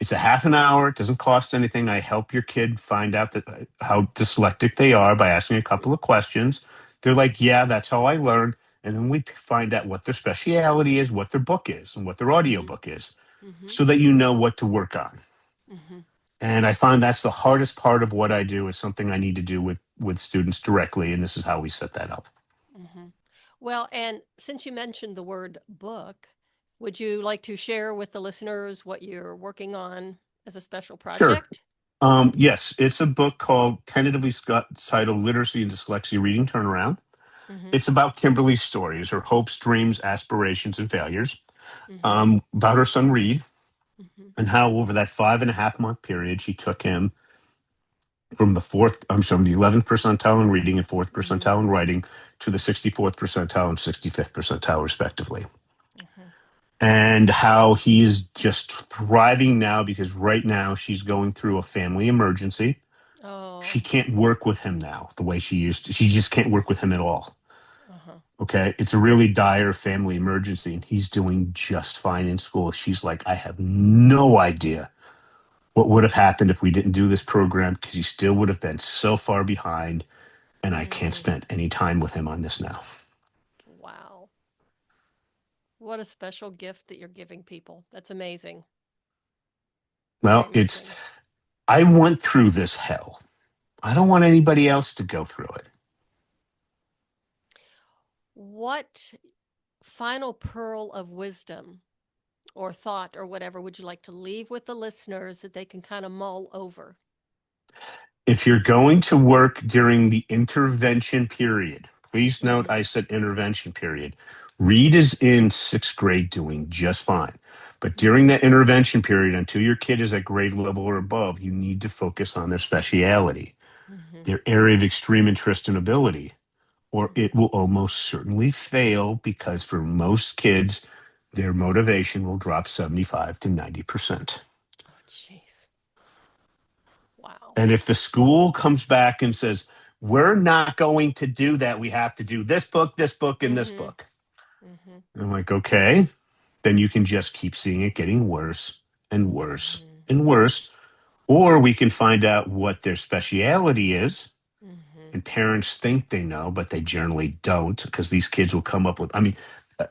It's a half an hour. It doesn't cost anything. I help your kid find out that how dyslexic they are by asking a couple of questions. They're like, yeah, that's how I learned. And then we find out what their speciality is, what their book is, and what their audio mm-hmm, book is, mm-hmm, so that you know what to work on. mm-hmm, And I find that's the hardest part of what I do, is something I need to do with students directly. And this is how we set that up. mm-hmm. Well, and since you mentioned the word book, would you like to share with the listeners what you're working on as a special Sure. project? Yes, it's a book called tentatively titled Literacy and Dyslexia Reading Turnaround. Mm-hmm, It's about Kimberly's stories, her hopes, dreams, aspirations, and failures, mm-hmm, about her son Reed, mm-hmm, and how over that 5.5 month period, she took him from the 11th percentile in reading and fourth mm-hmm, percentile in writing to the 64th percentile and 65th percentile, respectively. mm-hmm. And how he's just thriving now because right now she's going through a family emergency. She Oh, can't work with him now the way she used to. She just can't work with him at all. uh-huh. Okay. It's a really dire family emergency, and he's doing just fine in school. She's like, I have no idea what would have happened if we didn't do this program, because he still would have been so far behind, and I can't Mm, spend any time with him on this now. wow. What a special gift that you're giving people. That's amazing. Very Well, amazing. I went through this hell. I don't want anybody else to go through it. What final pearl of wisdom or thought or whatever would you like to leave with the listeners that they can kind of mull over? If you're going to work during the intervention period, please note Mm-hmm. I said intervention period. Reed is in 6th grade doing just fine. But during Mm-hmm. that intervention period, until your kid is at grade level or above, you need to focus on their speciality, Mm-hmm. their area of extreme interest and ability, or Mm-hmm. it will almost certainly fail, because for most kids, their motivation will drop 75 to 90%. Oh, jeez. Wow. And if the school comes back and says, we're not going to do that, we have to do this book, and this Mm-hmm. book. Mm-hmm. And I'm like, okay, then you can just keep seeing it getting worse and worse and worse. Or we can find out what their speciality is. Mm-hmm. And parents think they know, but they generally don't, because these kids will come up with, I mean,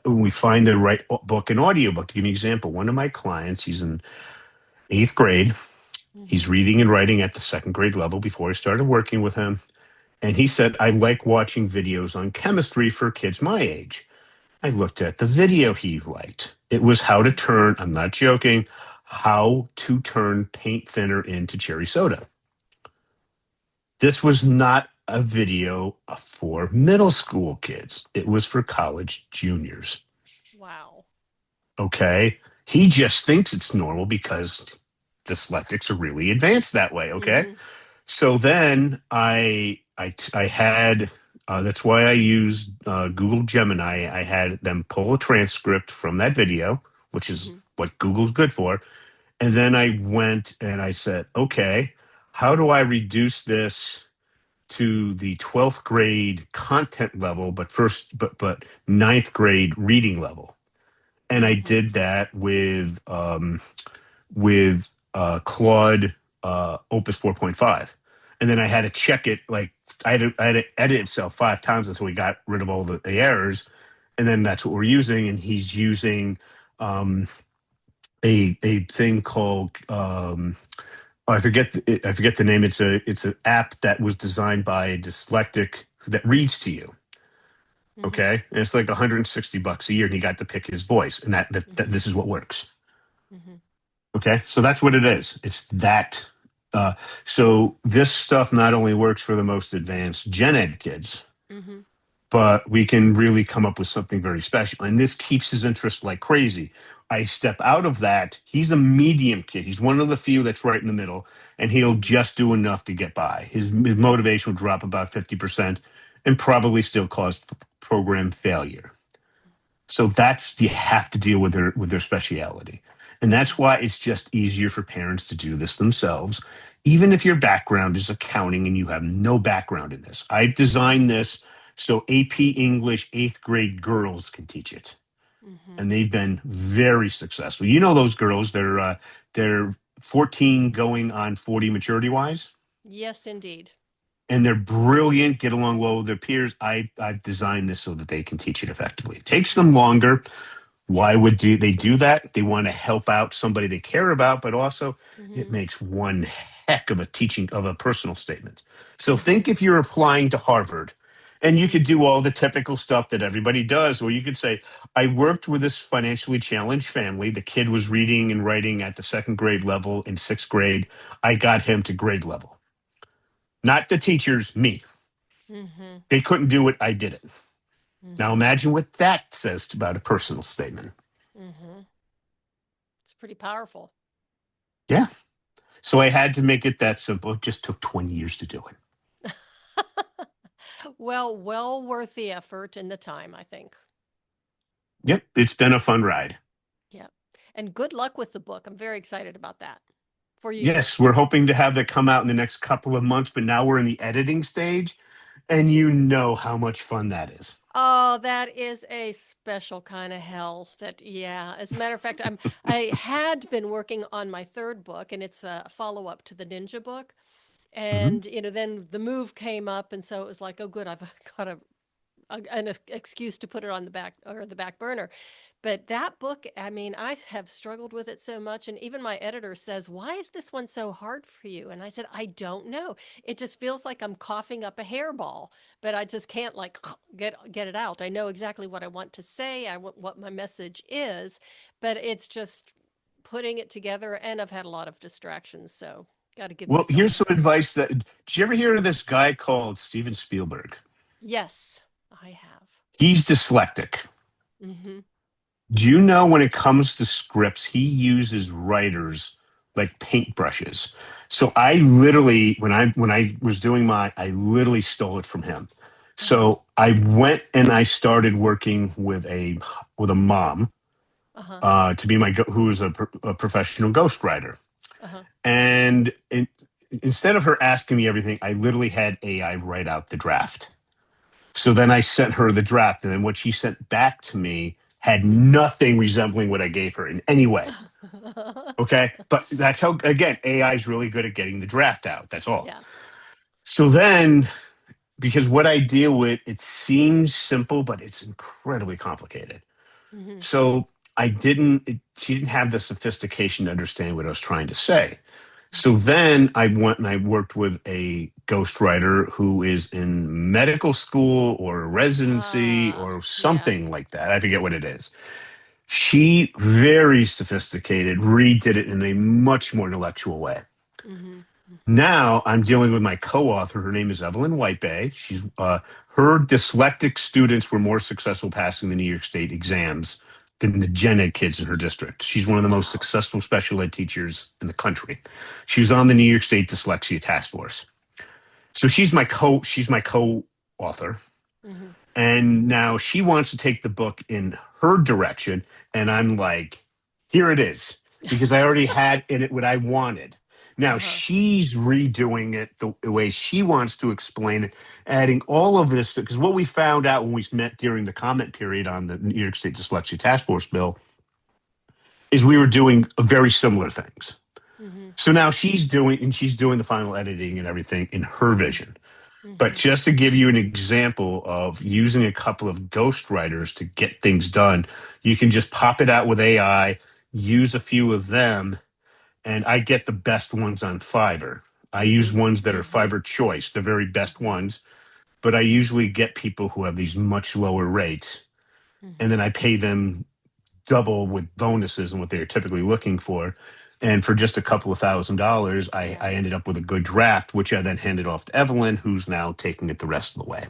when we find the right book and audiobook. To give you an example, one of my clients, he's in 8th grade. He's Mm-hmm. reading and writing at the 2nd grade level before I started working with him. And he said, I like watching videos on chemistry for kids my age. I looked at the video he liked. It was how to turn, I'm not joking, how to turn paint thinner into cherry soda. This was not a video for middle school kids. It was for college juniors. Wow. Okay. He just thinks it's normal because dyslexics are really advanced that way. Okay. Mm-hmm. So then I had that's why I used Google Gemini. I had them pull a transcript from that video, which is Mm-hmm. what Google's good for. And then I went and I said, okay, how do I reduce this to the 12th grade content level, but ninth grade reading level? And I Mm-hmm. did that with Claude Opus 4.5. And then I had to check it, like I had to edit itself 5 times until we got rid of all the errors. And then that's what we're using. And he's using um, a thing called I forget the name. It's an app that was designed by a dyslexic that reads to you. Mm-hmm. Okay, and it's like $160 a year, and he got to pick his voice, and that Mm-hmm. this is what works. Mm-hmm. Okay, so that's what it is. It's that. Uh, so this stuff not only works for the most advanced gen ed kids, Mm-hmm. but we can really come up with something very special. And this keeps his interest like crazy. I step out of that. He's a medium kid. He's one of the few that's right in the middle, and he'll Mm-hmm. just do enough to get by. His motivation will drop about 50% and probably still cause program failure. So that's, you have to deal with their speciality. And that's why it's just easier for parents to do this themselves. Even if your background is accounting and you have no background in this. I've Mm-hmm. designed this so AP English 8th grade girls can teach it. Mm-hmm. And they've been very successful. You know those girls, they're 14 going on 40 maturity wise, Yes, indeed. and they're brilliant, get along well with their peers. I've designed this so that they can teach it effectively. It takes them longer. Why would they do that? They want to help out somebody they care about, but also it Mm-hmm. makes one heck of a teaching of a personal statement. So Mm-hmm. think if you're applying to Harvard, and you could do all the typical stuff that everybody does, or you could say, I worked with this financially challenged family. The kid was reading and writing at the 2nd grade level. In 6th grade, I got him to grade level. Not the teachers, me. Mm-hmm. They couldn't do it. I did it. Now Mm-hmm. imagine what that says about a personal statement. Mm-hmm. It's pretty powerful. Yeah. So I had to make it that simple. It just took 20 years to do it. Well worth the effort and the time, I think. Yep. It's been a fun ride. Yeah. And good luck with the book. I'm very excited about that for you. Yes, we're hoping to have that come out in the next couple of months, but now we're in the editing stage, and you know how much fun that is. Oh, that is a special kind of hell. That, yeah. As a matter of fact, I had been working on my third book, and it's a follow-up to the Ninja book. Hmm. And then the move came up, and so it was like, oh, good, I've got an excuse to put it on the back burner. But that book, I mean, I have struggled with it so much. And even my editor says, why is this one so hard for you? And I said, I don't know. It just feels like I'm coughing up a hairball, but I just can't like get it out. I know exactly what I want to say. I want what my message is, but it's just putting it together. And I've had a lot of distractions. So got to give Well, myself here's some some grace. advice that, did you ever hear of this guy called Steven Spielberg? Yes, I have. He's dyslexic. Mm-hmm. Do you know when it comes to scripts, he uses writers like paintbrushes? So I literally, when I was doing I literally stole it from him. Uh-huh. So I went and I started working with a mom Uh-huh. to be who is a professional ghostwriter. Uh-huh. And instead of her asking me everything, I literally had AI write out the draft. So then I sent her the draft, and then what she sent back to me had nothing resembling what I gave her in any way. Okay. But that's how, again, AI is really good at getting the draft out. That's all. Yeah. So then, because what I deal with, it seems simple, but it's incredibly complicated. Hmm. So she didn't have the sophistication to understand what I was trying to say. So Hmm. then I went and I worked with a ghostwriter who is in medical school or residency or Yeah. something like that. I forget what it is. She, very sophisticated, redid it in a much more intellectual way. Hmm. Now I'm dealing with my co-author. Her name is Evelyn Whitebay. Her dyslexic students were more successful passing the New York State exams than the gen ed kids in her district. She's one of the most Wow. successful special ed teachers in the country. She was on the New York State Dyslexia Task Force. So she's my co-author. Hmm. And now she wants to take the book in her direction. And I'm like, here it is, because I already had in it what I wanted. Now Uh-huh. she's redoing it the way she wants to explain it, adding all of this. Because what we found out when we met during the comment period on the New York State Dyslexia Task Force bill is we were doing very similar things. Hmm. So now she's doing the final editing and everything in her Hmm. vision. But Hmm. just to give you an example of using a couple of ghostwriters to get things done, you can just pop it out with AI, use a few of them, and I get the best ones on Fiverr. I use ones that are Hmm. Fiverr choice, the very best Hmm. ones, but I usually get people who have these much lower rates, and Hmm. then I pay them double with bonuses and what they're typically looking for. And for just a couple of $1,000s, Yeah. I ended up with a good draft, which I then handed off to Evelyn, who's now taking it the rest of the way.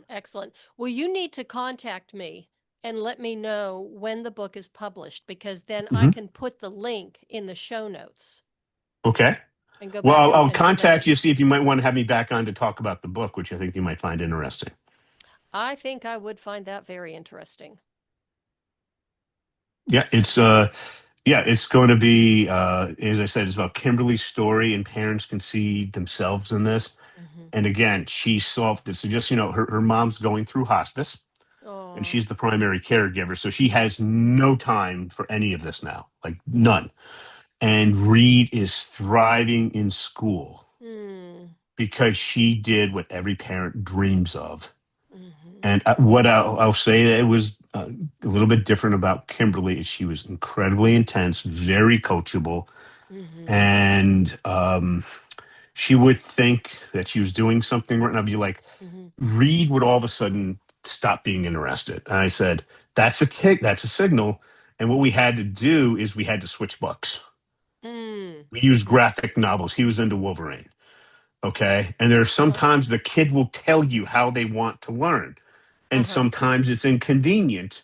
Excellent. Well, you need to contact me and let me know when the book is published because then I Hmm. can put the link in the show notes Okay. and go Well, back I'll and find contact it. you, see if you might want to have me back on to talk about the book, which I think you might find interesting. I think I would find that very interesting. Yeah, So, it's going to be as I said, it's about Kimberly's story, and parents can see themselves in this. hmm. And again, she solved it. So just her mom's going through hospice, and Oh. she's the primary caregiver, so she has no time for any of this now, like none. And Reed is thriving in school Mm. because she did what every parent dreams of. Hmm. And what I'll say that it was a little bit different about Kimberly is she was incredibly intense, very coachable, Hmm. and she would think that she was doing something right. And I'd be like, Hmm. Reed would all of a sudden stop being interested. And I said, that's a kick, that's a signal. And what we had to do is we had to switch books. Mm. We used Hmm. graphic novels. He was into Wolverine. Okay. And there's Uh-huh. sometimes the kid will tell you how they want to learn. And Uh-huh. sometimes it's inconvenient,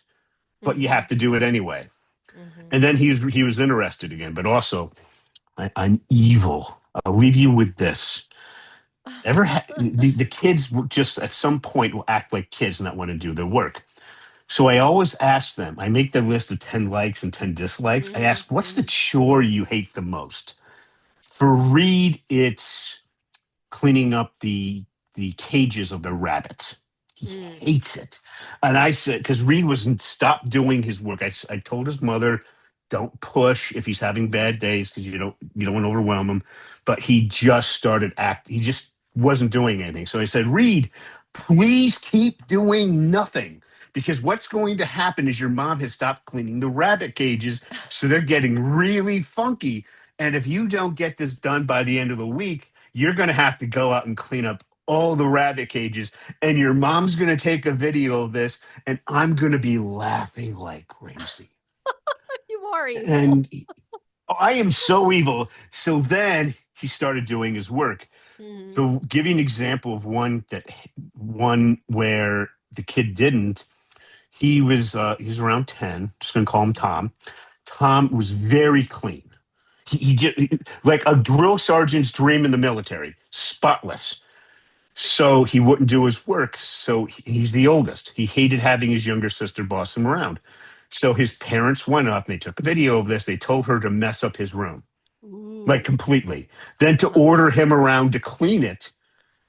but you Hmm. have to do it anyway. Hmm. And then he was interested again. But also, I'm evil. I'll leave you with this. The kids will just at some point will act like kids and not want to do their work. So I always ask them, I make their list of 10 likes and 10 dislikes. I Hmm. ask, what's the Hmm. chore you hate the most? For Reed, it's cleaning up the cages of the rabbits. He Mm. hates it. And I said, because Reed wasn't stopped doing his work. I told his mother, don't push if he's having Hmm. bad days because you don't want to overwhelm him. But he just started act. He just wasn't doing anything. So I said, Reed, please keep doing nothing. Because what's going to happen is your mom has stopped cleaning the rabbit cages, so they're getting really funky. And if you don't get this done by the end of the week, you're going to have to go out and clean up all the rabbit cages. And your mom's going to take a video of this, and I'm going to be laughing like crazy. You are evil. And I am so evil. So then he started doing his work. Hmm. So give you an example of one where the kid didn't. He's around 10. Just gonna call him Hmm. Tom. Tom was very clean. Like a drill sergeant's dream in the military, spotless. So he wouldn't do his work. So he's the oldest. He hated having his younger sister boss him around. So his parents went up and they took a video of this. They told her to mess up his room, like Ooh. completely. Then to Uh-huh. order him around to clean it.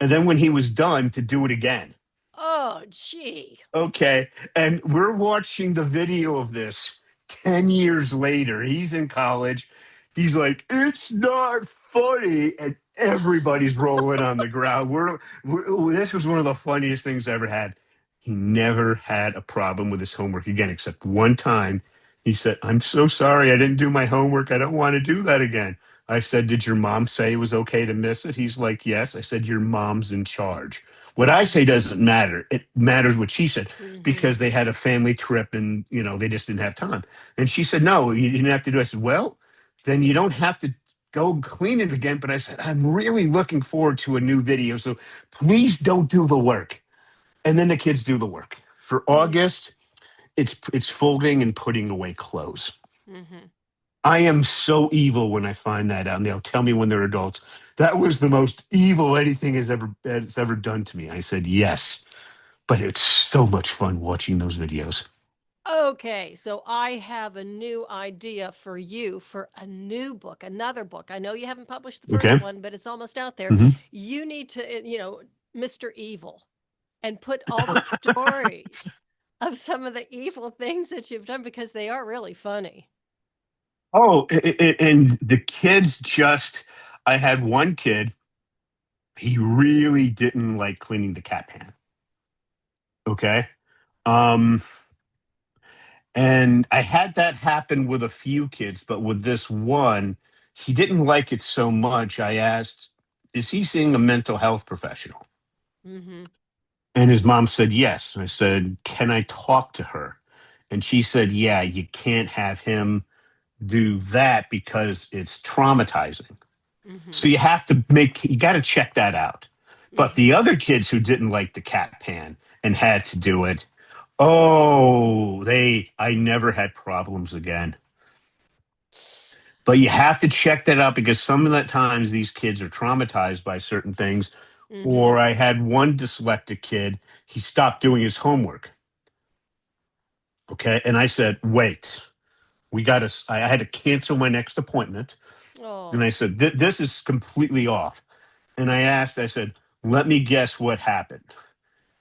And then when he was done, to do it again. Oh, gee. Okay. And we're watching the video of this. 10 years later, he's in college. He's like, it's not funny. And everybody's rolling on the ground. This was one of the funniest things I ever had. He never had a problem with his homework again, except one time he said, I'm so sorry. I didn't do my homework. I don't want to do that again. I said, did your mom say it was okay to miss it? He's like, yes. I said, your mom's in charge. What I say doesn't matter. It matters what she said Mm-hmm. because they had a family trip and, they just didn't have time. And she said, no, you didn't have to do it. I said, well, then you don't have to go clean it again. But I said, I'm really looking forward to a new video. So please don't do the work. And then the kids do the work. For August, it's folding and putting away clothes. Mm-hmm. I am so evil when I find that out, and they'll tell me when they're adults, that was the most evil anything has ever done to me. I said, yes, but it's so much fun watching those videos. Okay, so I have a new idea for you for a new book, another book. I know you haven't published the Okay. first one, but it's almost out there. Hmm. You need to, Mr. Evil, and put all the stories of some of the evil things that you've done because they are really funny. Oh, and the kids just, I had one kid, he really didn't like cleaning the cat pan. Okay. Um, And I had that happen with a few kids, but with this one, he didn't like it so much. I asked, is he seeing a mental health professional? Mm-hmm. And his mom said, yes. And I said, can I talk to her? And she said, yeah, you can't have him do that because it's traumatizing. Mm-hmm. So you got to check that out. But Mm-hmm. the other kids who didn't like the cat pan and had to do it, oh, I never had problems again. But you have to check that out because some of the times these kids are traumatized by certain things. Mm-hmm. Or I had one dyslexic kid, he stopped doing his homework. Okay. And I said, wait, I had to cancel my next appointment. And Oh, I said, this is completely off. And I said, let me guess what happened.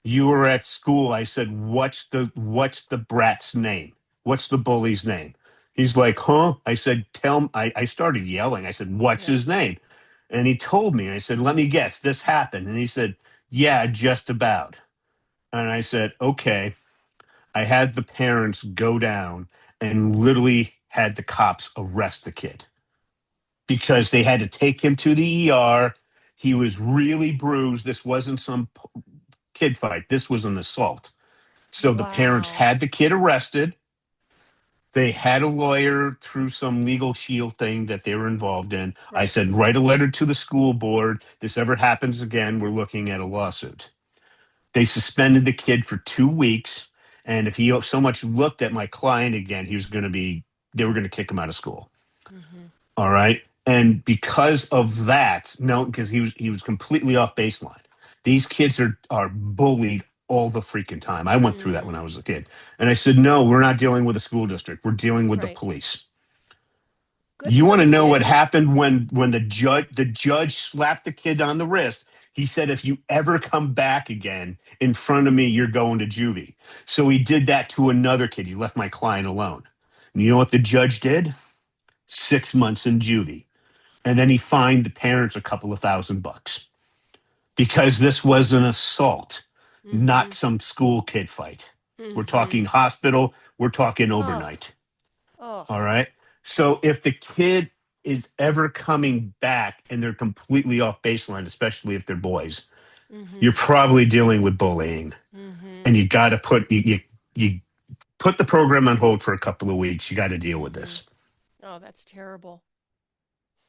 You were at school. I said, what's the brat's name? What's the bully's name? He's like, huh? I said, tell him. I started yelling. I said, what's yeah. his name? And he told me. I said, let me guess. This happened. And he said, yeah, just about. And I said, okay. I had the parents go down and literally had the cops arrest the kid because they had to take him to the ER. He was really bruised. This wasn't some kid fight. This was an assault. So the parents Wow. had the kid arrested. They had a lawyer through some legal shield thing that they were involved in. I Right. said, write a letter to the school board. This ever happens again, we're looking at a lawsuit. They suspended the kid for 2 weeks. And if he so much looked at my client again, they were going to kick him out of school. Mm-hmm. All right. And because of that, no, because he was completely off baseline. These kids are bullied all the freaking time. I went through that when I Mm. was a kid. And I said, no, we're not dealing with a school district. We're dealing with the Right. police. Good You for want to know what you. happened when the judge slapped the kid on the wrist? He said, if you ever come back again in front of me, you're going to juvie. So he did that to another kid. He left my client alone. And you know what the judge did? 6 months in juvie. And then he fined the parents a couple of $1,000 because this was an assault, Mm-hmm. not some school kid fight. We're Mm-hmm. talking hospital, we're talking Oh, overnight. oh. All right. So if the kid is ever coming back and they're completely off baseline, especially if they're boys, Mm-hmm. you're probably dealing with bullying. Mm-hmm. And you got to you put the program on hold for a couple of weeks. You got to deal with Mm-hmm. this. Oh, that's terrible.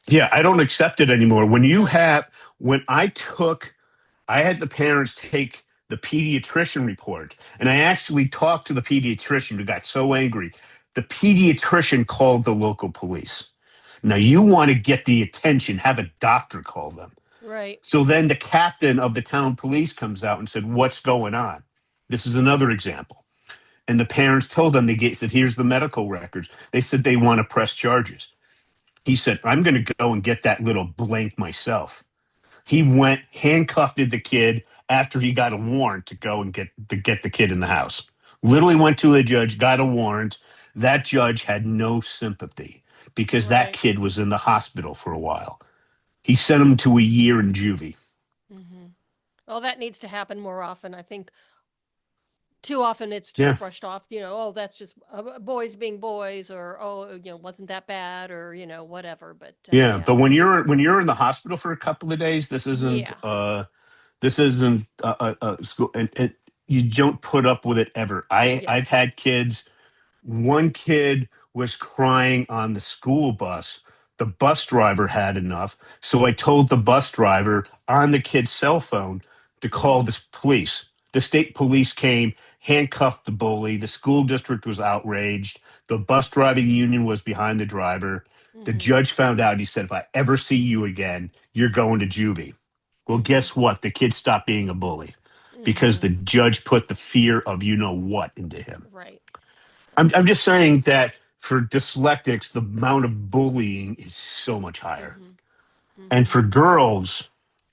Yeah, I don't Oh, accept it anymore. no. When I had the parents take the pediatrician report, and I actually talked to the pediatrician who got so angry. The pediatrician called the local police. Now, you want to get the attention, have a doctor call them. Right. So then the captain of the town police comes out and said, what's going on? This is another example. And the parents told them, said, here's the medical records. They said they want to press charges. He said, I'm going to go and get that little blank myself. He went, handcuffed the kid after he got a warrant to go and get the kid in the house. Literally went to the judge, got a warrant. that judge had no sympathy because that Right. kid was in the hospital for a while. He sent him to a year in juvie. Mm-hmm. Well, that needs to happen more often. I think too often it's Yeah. just brushed off, oh, that's just boys being boys, or, oh, wasn't that bad, or, whatever. But Yeah, yeah, but that needs. when you're in the hospital for a couple of days, Yeah. this isn't school, and you don't put up with it ever. Yeah. I've had kids. One kid was crying on the school bus. The bus driver had enough, so I told the bus driver on the kid's cell phone to call Mm-hmm. the police. The state police came, handcuffed the bully. The school district was outraged. The bus driving union was behind the driver. The Mm-hmm. judge found out. He said, "If I ever see you again, you're going to juvie." Well, Mm-hmm. guess what? The kid stopped being a bully because Mm-hmm. the judge put the fear of you know what into him. Right. I'm Right. just saying that for dyslexics, the amount of bullying is so much higher. Mm-hmm. And Mm-hmm. for girls,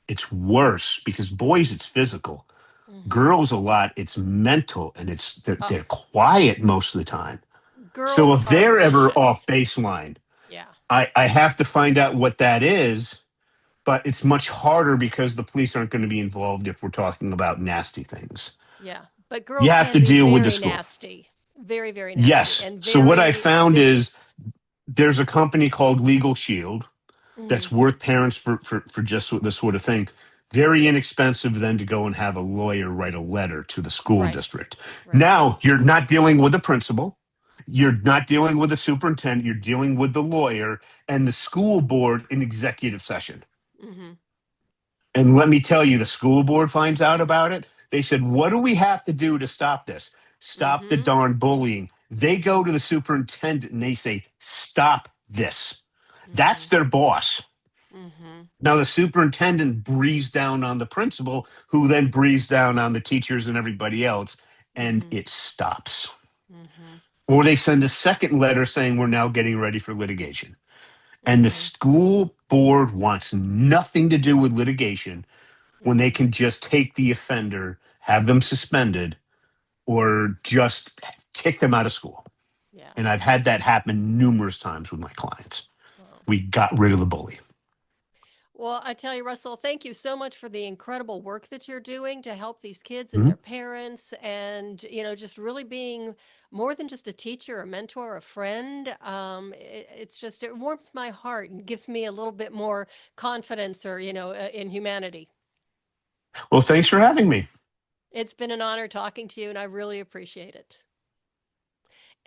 it's worse because boys, it's physical. Mm-hmm. Girls, a lot, it's mental and uh, they're quiet most of the time. So Girls if are they're ever vicious. off baseline, Yeah. I have to find out what that is, but it's much harder because the police aren't going to be involved if we're talking about nasty things. Yeah. But You girls have can to be deal with the very school. nasty. Very, very nasty, Yes. and So what I very found is vicious. there's a company called Legal Shield Mm-hmm. that's worth parents for just this sort of thing. Very inexpensive then to go and have a lawyer write a letter to the school Right. district. Right. Now you're not dealing with the principal. You're not dealing with the superintendent. You're dealing with the lawyer and the school board in executive session. Mm-hmm. And let me tell you, the school board finds out about it. They said, "What do we have to do to stop this? Stop the Mm-hmm. darn bullying." They go to the superintendent and they say, "Stop this." Mm-hmm. That's their boss. Mm-hmm. Now, the superintendent breathes down on the principal, who then breathes down on the teachers and everybody else, and Mm-hmm. it stops. Mm-hmm. Or they send a second letter saying, "We're now getting ready for litigation." And the Mm-hmm. school board wants nothing to do with litigation when they Mm-hmm. can just take the offender, have them suspended, or just kick them out of school. Yeah. And I've had that happen numerous times with my clients. Wow. We got rid of the bully. Well, I tell you, Russell, thank you so much for the incredible work that you're doing to help these kids and Mhm. their parents, and just really being more than just a teacher, a mentor, a friend. It's just it warms my heart and gives me a little bit more confidence, or in humanity. Well, thanks for having me. It's been an honor talking to you, and I really appreciate it.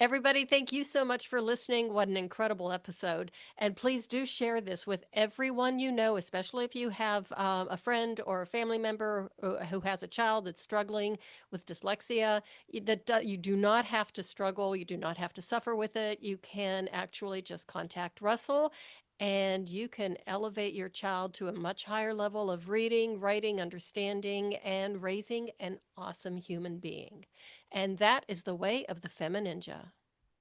Everybody, thank you so much for listening. What an incredible episode. And please do share this with everyone you know, especially if you have a friend or a family member who has a child that's struggling with dyslexia. You do not have to struggle, you do not have to suffer with it. You can actually just contact Russell. And you can elevate your child to a much higher level of reading, writing, understanding, and raising an awesome human being. And that is the way of the FemiNinja.